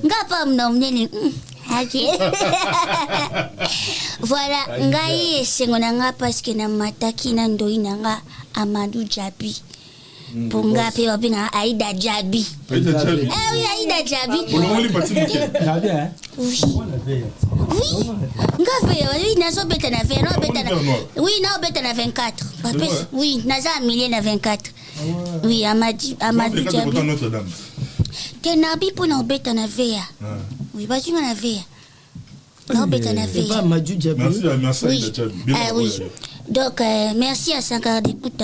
B: Nga pas m'nommer. Ok. Voilà, ngai sengonanga parce que na mataki na ndoi nanga Amadou Djabi. Ponga pe wabinga Aïda Djabi.
E: Aïda Djabi.
B: Oui, Aïda Djabi. Oui. Oui, nazo beta na 20, no beta na. Oui, no beta na 24. Oui, naza millier na 24. Oui, Amadou Djabi. Kenabi pour na beta na veya. Oui, bazu na veya. Non, beta na veya.
E: Merci Aïda Djabi.
B: Oui. Donc merci à Sankara d'écoute.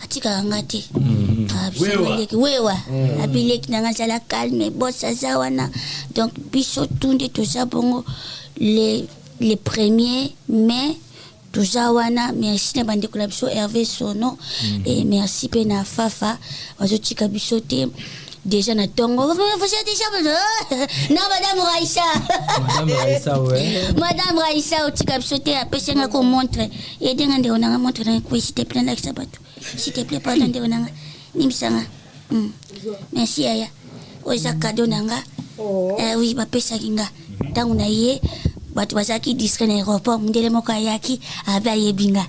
B: Atika ngati. Wewa. Abileki nanga sala calme, bossa zawana. Donc biso tunde to sabongo les premiers mai Tuzawana, merci na bande collabso Hervé Sono et merci pena Fafa wazotika bisote déjà na tongo vous êtes déjà non madame Raïssa madame Raïssa otika bisote apesenga ko montre et denga nde onanga montre na ko s'il te plaît na sabato s'il te plaît pardon nde onanga nimsanga merci aya oza cadeau nanga oui bapesa kinga tangu na ye batu bazaki discret na aéroport mundele moko ayaki aba yebinga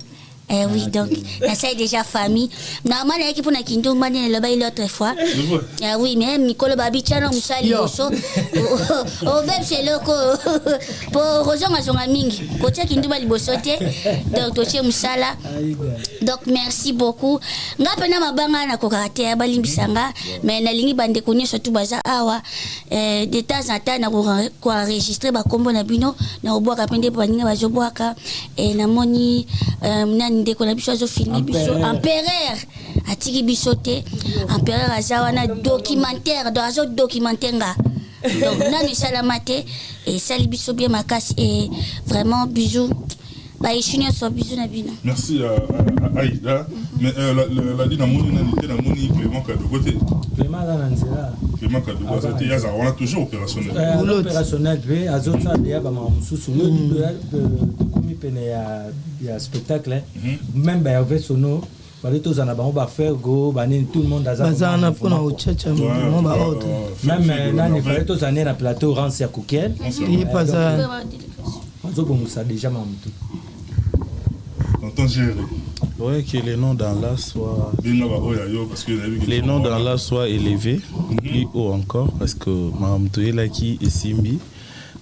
B: oui donc ça est déjà famille normalement na équipe na Kindu mani le bail l'autre fois oui mais Nicolo Babichano musali boso au beb c'est loko pour raison azonga mingi kotia Kindu bali bosote donc toche musala donc merci beaucoup ngapa na mabanga na kokate balimbisanga mais na lingi bande konye surtout baza awa de temps en temps na ko enregistrer ba kombo na bino na obwaka pende baninga bazobwaka na moni ndeko na biso azo filmer biso empereur atiki bisote empereur azawana documentaire do azo documentaire nga donc nani salamate et sali biso bien makasi et vraiment bisous ba ishunyo so bisous na bino.
E: Merci à Aïda mais la dit na moni na nité na moni Clément Kadogote Clément Kadogote il y a on a toujours opérationnel
F: opérationnel be azotsa dia ba mamususu no de komi pene ya spectacle même ba Hervé Sono bali tozana bango ba faire go banini tout le monde
D: azana pona ochacha mo ba autre
F: même nani fallait tozana na plateau Rance ya Kukel
D: il pas ça
F: azobongusa déjà mamutu
E: tonton Géré.
C: Ouais, que les noms d'Allah soient élevés, plus haut encore, parce que Mahamtoye Laki et Simbi,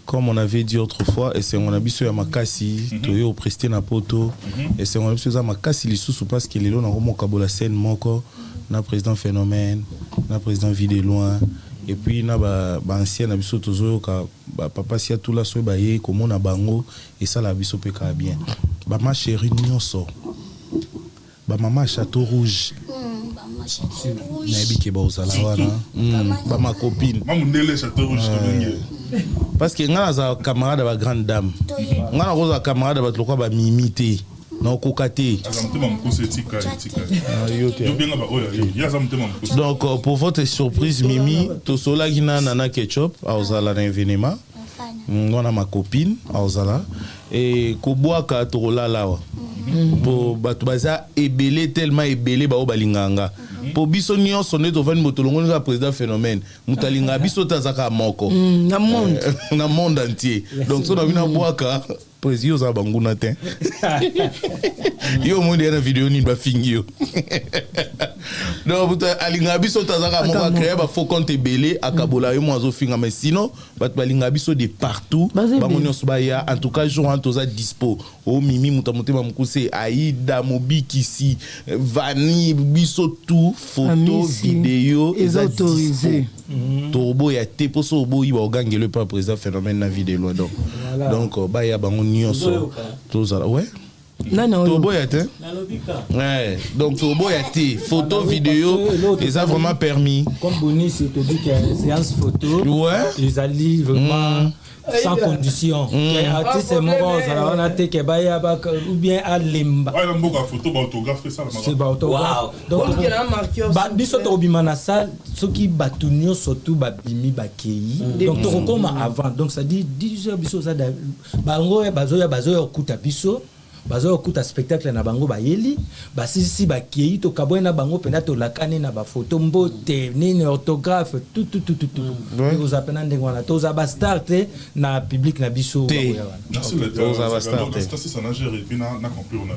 C: comme on avait dit autrefois, et c'est mon habit sur Makassi, Toyo au Presté Napoto, et c'est mon habit sur Makassi, les sous parce qu'il est là, on a Kabola scène, Moko, na président Phénomène, na président Vidé Loin. Et puis na ba ancien na biso tozo ka papa sia tout la so ba ye comme na bango et ça la biso peka bien ba ma chérie nyonso ba maman Château Rouge na bi ke ba ozala wana ba ma copine
E: maman ndele Château Rouge
C: parce que nga za camarade ba grande dame nga na roza camarade ba lokwa ba mimité non kokate donc pour votre surprise Mimi tosola gina nana ketchup aozala na événement on a ma copine aozala et kobwaka torola lawa pour batu baza ebele tellement ebele ba obalinganga pour biso nyonso ne to vani motolongo na président Phénomène mutalinga biso tazaka moko
D: na monde
C: na monde entier donc so na bina bwaka président za banguna te yo monde na vidéo ni ba fingio donc buta alinga biso tazaka moko créer ba faux compte ebele akabola yo mozo finga mais sinon batu balinga biso de partout bango nyonso ba ya en tout cas jour en toza dispo o mimi mutamote ba mukuse Aïda Mobikisi Vani biso tout photo vidéo
D: et autorisé
C: Tobo ya te poso obo iba ogange le pas président Phénomène na vidéo donc ba ya bango nyonso tozala ouais
D: Non.
C: Toboya te. Ouais. Donc Toboya te. Photo, vidéo, ils ont vraiment permis.
F: Comme Boni, c'est te dit que séance photo.
C: Ouais.
F: Ils allaient vraiment sans condition. Artiste c'est mon on a été ou bien à Limba.
E: Ah, il y a un photo, autographe, ça.
F: C'est pas autographe. Donc biso to bimana salle ce qui batunio surtout babimi bakei. Donc to comme avant. Donc ça dit 10h biso ça bango bazo kuta biso. Bazo kuta spectacle na bango bayeli si bakei to kaboy na bango pena to lakane na ba photo mbote nini orthographe tout vous appelez ndenge wana to za ba start na public na biso
E: merci ça n'a géré puis n'a compris on a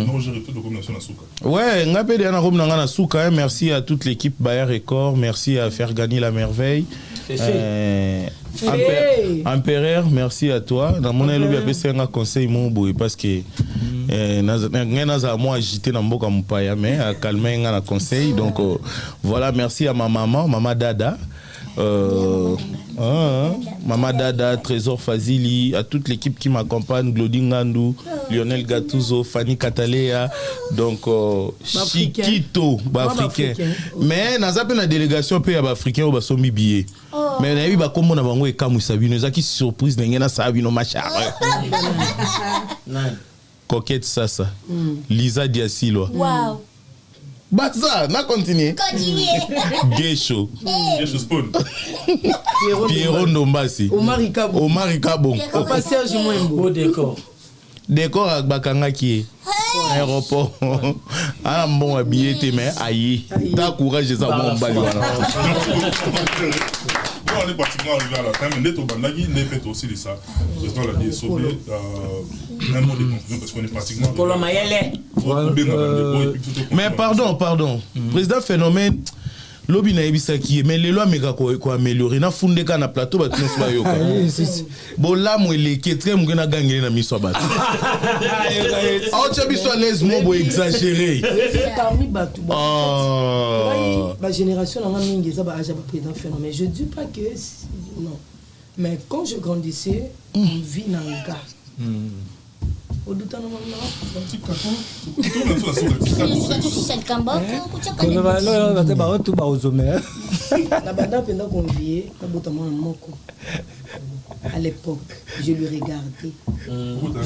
E: non géré tout de combinaison na souka
C: ouais ngapé de na komna na souka merci à toute l'équipe Bayer Record merci à Faire Gagner la Merveille Empereur, merci à toi. Dans mon éloge, j'ai fait un conseil mon boy parce que naza moi agité dans mboka mupaya mais à calmer un conseil. Donc voilà, merci à ma maman Dada. Maman Dada, Trésor Fazili, à toute l'équipe qui m'accompagne, Glody Ngandou, Lionel Gattuso, Fanny Catalea, donc Chiquito, africain. Mais dans la délégation, il y a africain ou sommi billet. Mais il y a comme on a bango et kamu sabino, ça qui surprise n'engena sabino machin. Coquette Sasa, Lisa Diasilo.
B: Wow.
C: Baza, na continue. Gesho.
E: Gesho Spoon.
C: Pierrot Ndombasi. Omar Ikabo.
D: Papa Serge Mwembo.
A: Beau décor.
C: Décor avec Bakanga qui est. Aéroport. Ah bon habillé te mais aïe. T'as courage ça bon bali voilà.
E: On est pratiquement arrivé à la fin, mais Neto Bandagi n'est fait aussi de ça. Le président l'a dit, sauver un mot de conclusion parce qu'on est pratiquement.
C: Mais pardon. Président Phénomène, lobby na ebisa qui mais les lois mega ko améliorer na funde ka na plateau ba tous ba yoka. Bon là moi les qui très mo na gagner na miso ba. Ah tu biso les mots bo exagérer.
D: Parmi batu. Ma génération na mingi ça ba aja ba président Phénomène. Je dis pas que non. Mais quand je grandissais, on vit dans le gars. Au douta na mama. À l'époque, je le regardais.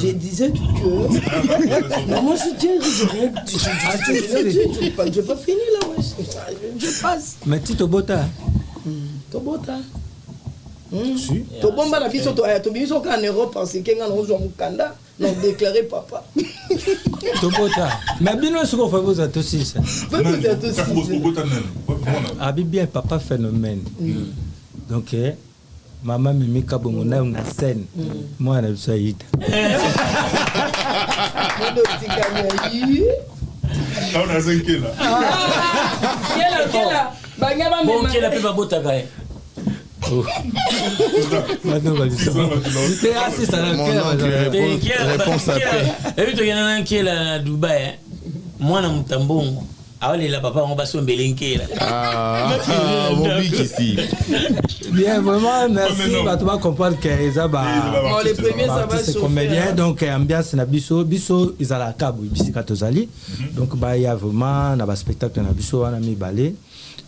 D: Je disais que. Moi, je dis, je vais pas finir là. Je passe.
F: Mais tu te bota.
D: Tobota. Tobomba la biso to biso en Europe parce que nga no zo mukanda non déclaré papa.
F: Tobota. Mais bien ce qu'on fait vous êtes aussi ça. Ah bien papa Phénomène. Donc maman Mimi Kabongona on a scène. Moi na Saïd.
E: On a 5 là.
A: Bon, quelle a pu bota gaé.
F: C'était assez ça
C: réponse après.
A: Et puis tu as qui là Dubaï. Moi na Mutambongo. Allez là papa on va se belinquer là.
C: Mon big ici.
F: Bien vraiment merci tu vas comprendre que ça va
D: les premiers ça va
F: c'est comédien donc ambiance na biso ils à la cabo bisika tozali donc bah il y a vraiment na ba spectacle na biso on a mis balé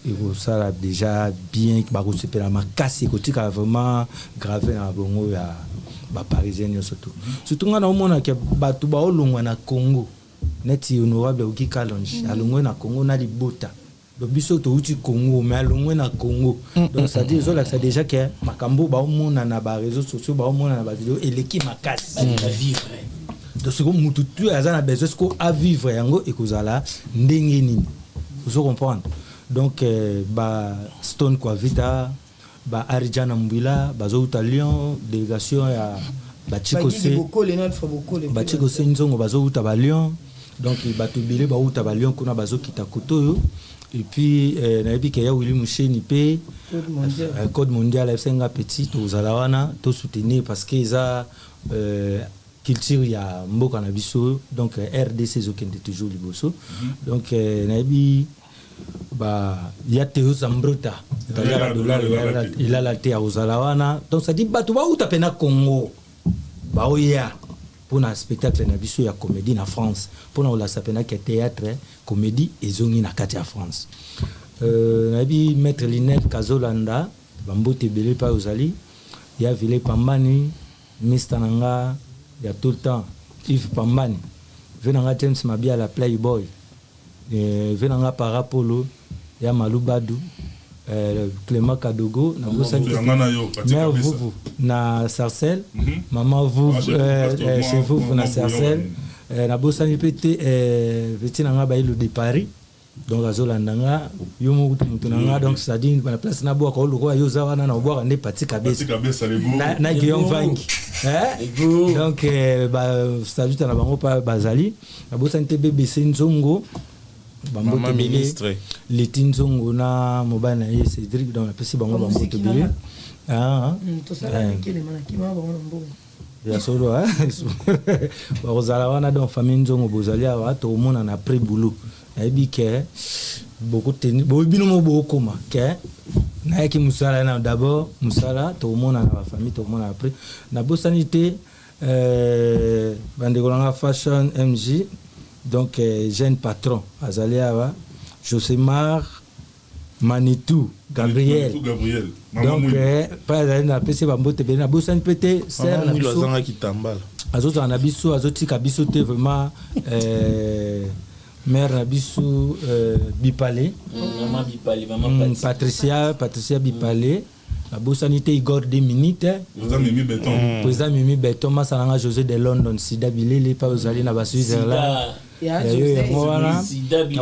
F: et ça a déjà bien ba recevoir la makasi côté vraiment gravé na bongo ya ba parisien surtout ngana omona que batu ba olongwa na Congo neti honorable Oki Kalonji alongwe na Congo na libota donc biso to uti Congo mais alongwe na Congo donc ça dit ça déjà que makambo ba omona na ba réseaux sociaux ba omona na ba vidéo et l'équipe makasi à vivre donc ce que mutu tu azana besoin ce à vivre yango et kozala ndenge nini vous comprendre donc ba Stone kwa vita ba Arijana Mbila bazo Lyon délégation ya ba Chikose ba Chikose nzongo bazo uta ba Lyon donc bato bilé ba uta ba Lyon kuna bazo kita kotoyo et puis na ebi ke ya Willy Musheni pe code mondial FCNga petit to zalawana to soutenir parce que ça culture ya mboka na biso donc RDC zokende toujours liboso donc na ebi bah il y a Théo Zambrota il a la terre aux Alawana donc ça dit bah tu vas où t'as peine à Congo bah oui ya pour un spectacle na biso ya comédie na France pour na la sapena que théâtre comédie ezongi na kati ya France na bi maître Linel Kazolanda bambote belé pa ozali ya Vile Pambani Mr Nanga ya tout le temps Yves Pambani venanga James Mabia la Playboy venanga Parapolo ya Malubadu Clément Kadogo na bosani mère Vuvu na Sarcelles maman Vuvu chez Vuvu na Sarcelles na bosani pété petit nanga bailo de Paris donc azolandanga yo mutu nanga donc ça dit na place na boka oloko yo zawana na boka ne pati kabesa na Guillaume Vangi donc ça juste na bango pa bazali na bosani te BBC Nzongo bambote belé Letine Nzongo na mobile na Cédric dans la pesi bango bambote belé to sala kile mana kima bango mbo ya solo bazala wana donc famille Nzongo bozali awa to mona na pré boulot ebi ke beaucoup teni bo bino mo bokoma ke na yaki musala na d'abord musala to mona na famille to mona après na bosanité bande kolanga fashion MJ donc jeune patron azali awa Josemar Manitou Gabriel donc pas azali na pese bambote be na bosani pété ser na biso
C: azanga kitambala
F: azoto na biso azotika biso te vraiment mère Nabisu Bipalé, maman Patricia Bipalé, la Bossanité Igor 2 minutes. Président Mimi Béton, Massalanga José de London, Sida Bilele, pas aux alliés na Switzerland. La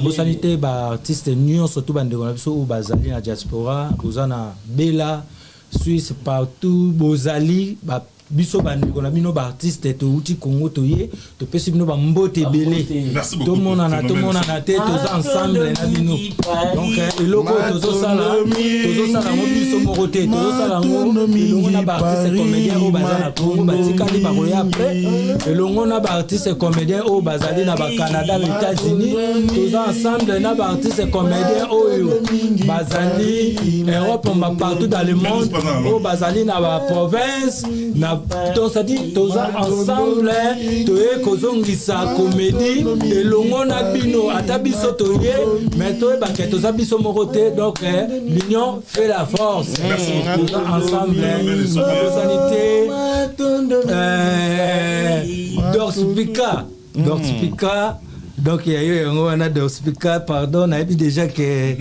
F: Bossanité, artiste Nyon, surtout Bandegonabiso ou Bazali na diaspora, Bozana Bella, Suisse partout, Bozali, biso bandeko na bino ba artiste to uti Congo toye to pesi bino ba mbote belé to mona na te to ensemble na bino donc eloko to sala mo biso moko te to sala ngo na ba artiste comédien o bazana Congo batikali ba koya après elongo na ba artiste comédien o bazali na ba Canada les États-Unis to ensemble na ba artiste comédien o bazali Europe partout dans le monde o bazali na ba province na donc ça dit tous ensemble toye kozongisa comédie elongo na bino ata biso toye mais toye baké toza biso moko te donc l'union fait la force tous ensemble sanité Dorspika donc il y a eu un Dorspika pardon na dit déjà que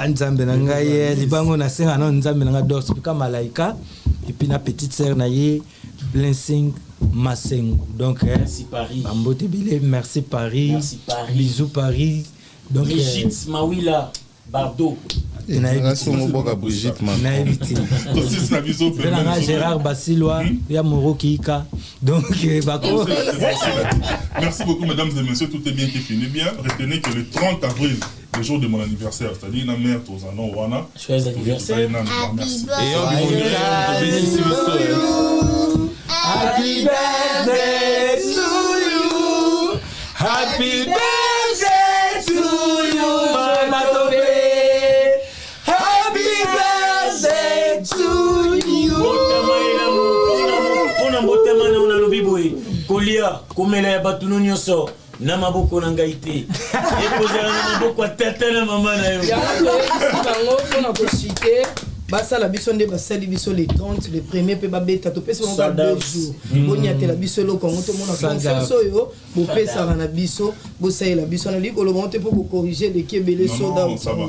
F: nzambe na ngai libango na senga na nzambe na Dorspika malaika et puis na petite sœur naïe Blessing Masengo donc
A: merci Paris
F: Bambote Bilé merci Paris bisous Paris donc
A: Brigitte Mawila Bardo
C: Brigitte
F: Gérard Basilois ya Moro Kika donc
E: merci beaucoup mesdames et messieurs, tout est bien qui finit bien. Retenez que le 30 avril, le jour de mon anniversaire, c'est-à-dire la mère Tozano Wana.
A: Joyeux anniversaire.
F: Happy birthday to you. Happy birthday to you, Mama Tobe. Happy birthday to you.
A: Pona motema na unalobi boy. Kolia komela ya batuno nyonso na maboko na ngai te. Ekozela na maboko ya tata na mama na yo.
D: Ya bango pona ko chiter. Basa la biso nde basali biso les 30 les premiers pe babeta to pesa ngo 2 jours bonya te la biso lo kongo to mona confiance yo bo pesa na biso bo sai la biso na likolo monte pour corriger les kebele soda.
E: Ça va.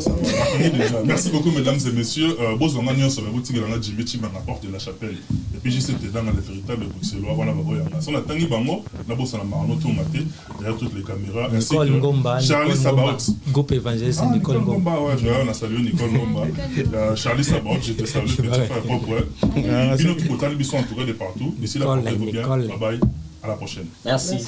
E: Merci beaucoup mesdames et messieurs. Bozonga nyonso ba boutique na Jimmy Chima na porte de la chapelle. Et puis juste dans le véritable bruxellois voilà ba boya. Ça na tangi bango na bossa na marno to maté derrière toutes les caméras ainsi que Charlie Sabaot
F: groupe évangéliste Nicole
E: Ngomba. Ouais, je salue Nicole Ngomba. Charlie Sabaot je te salue, petit frère propre. Bino qui peut bien entouré de partout. D'ici là, portez-vous bien. Bye bye. À la prochaine.
A: Merci.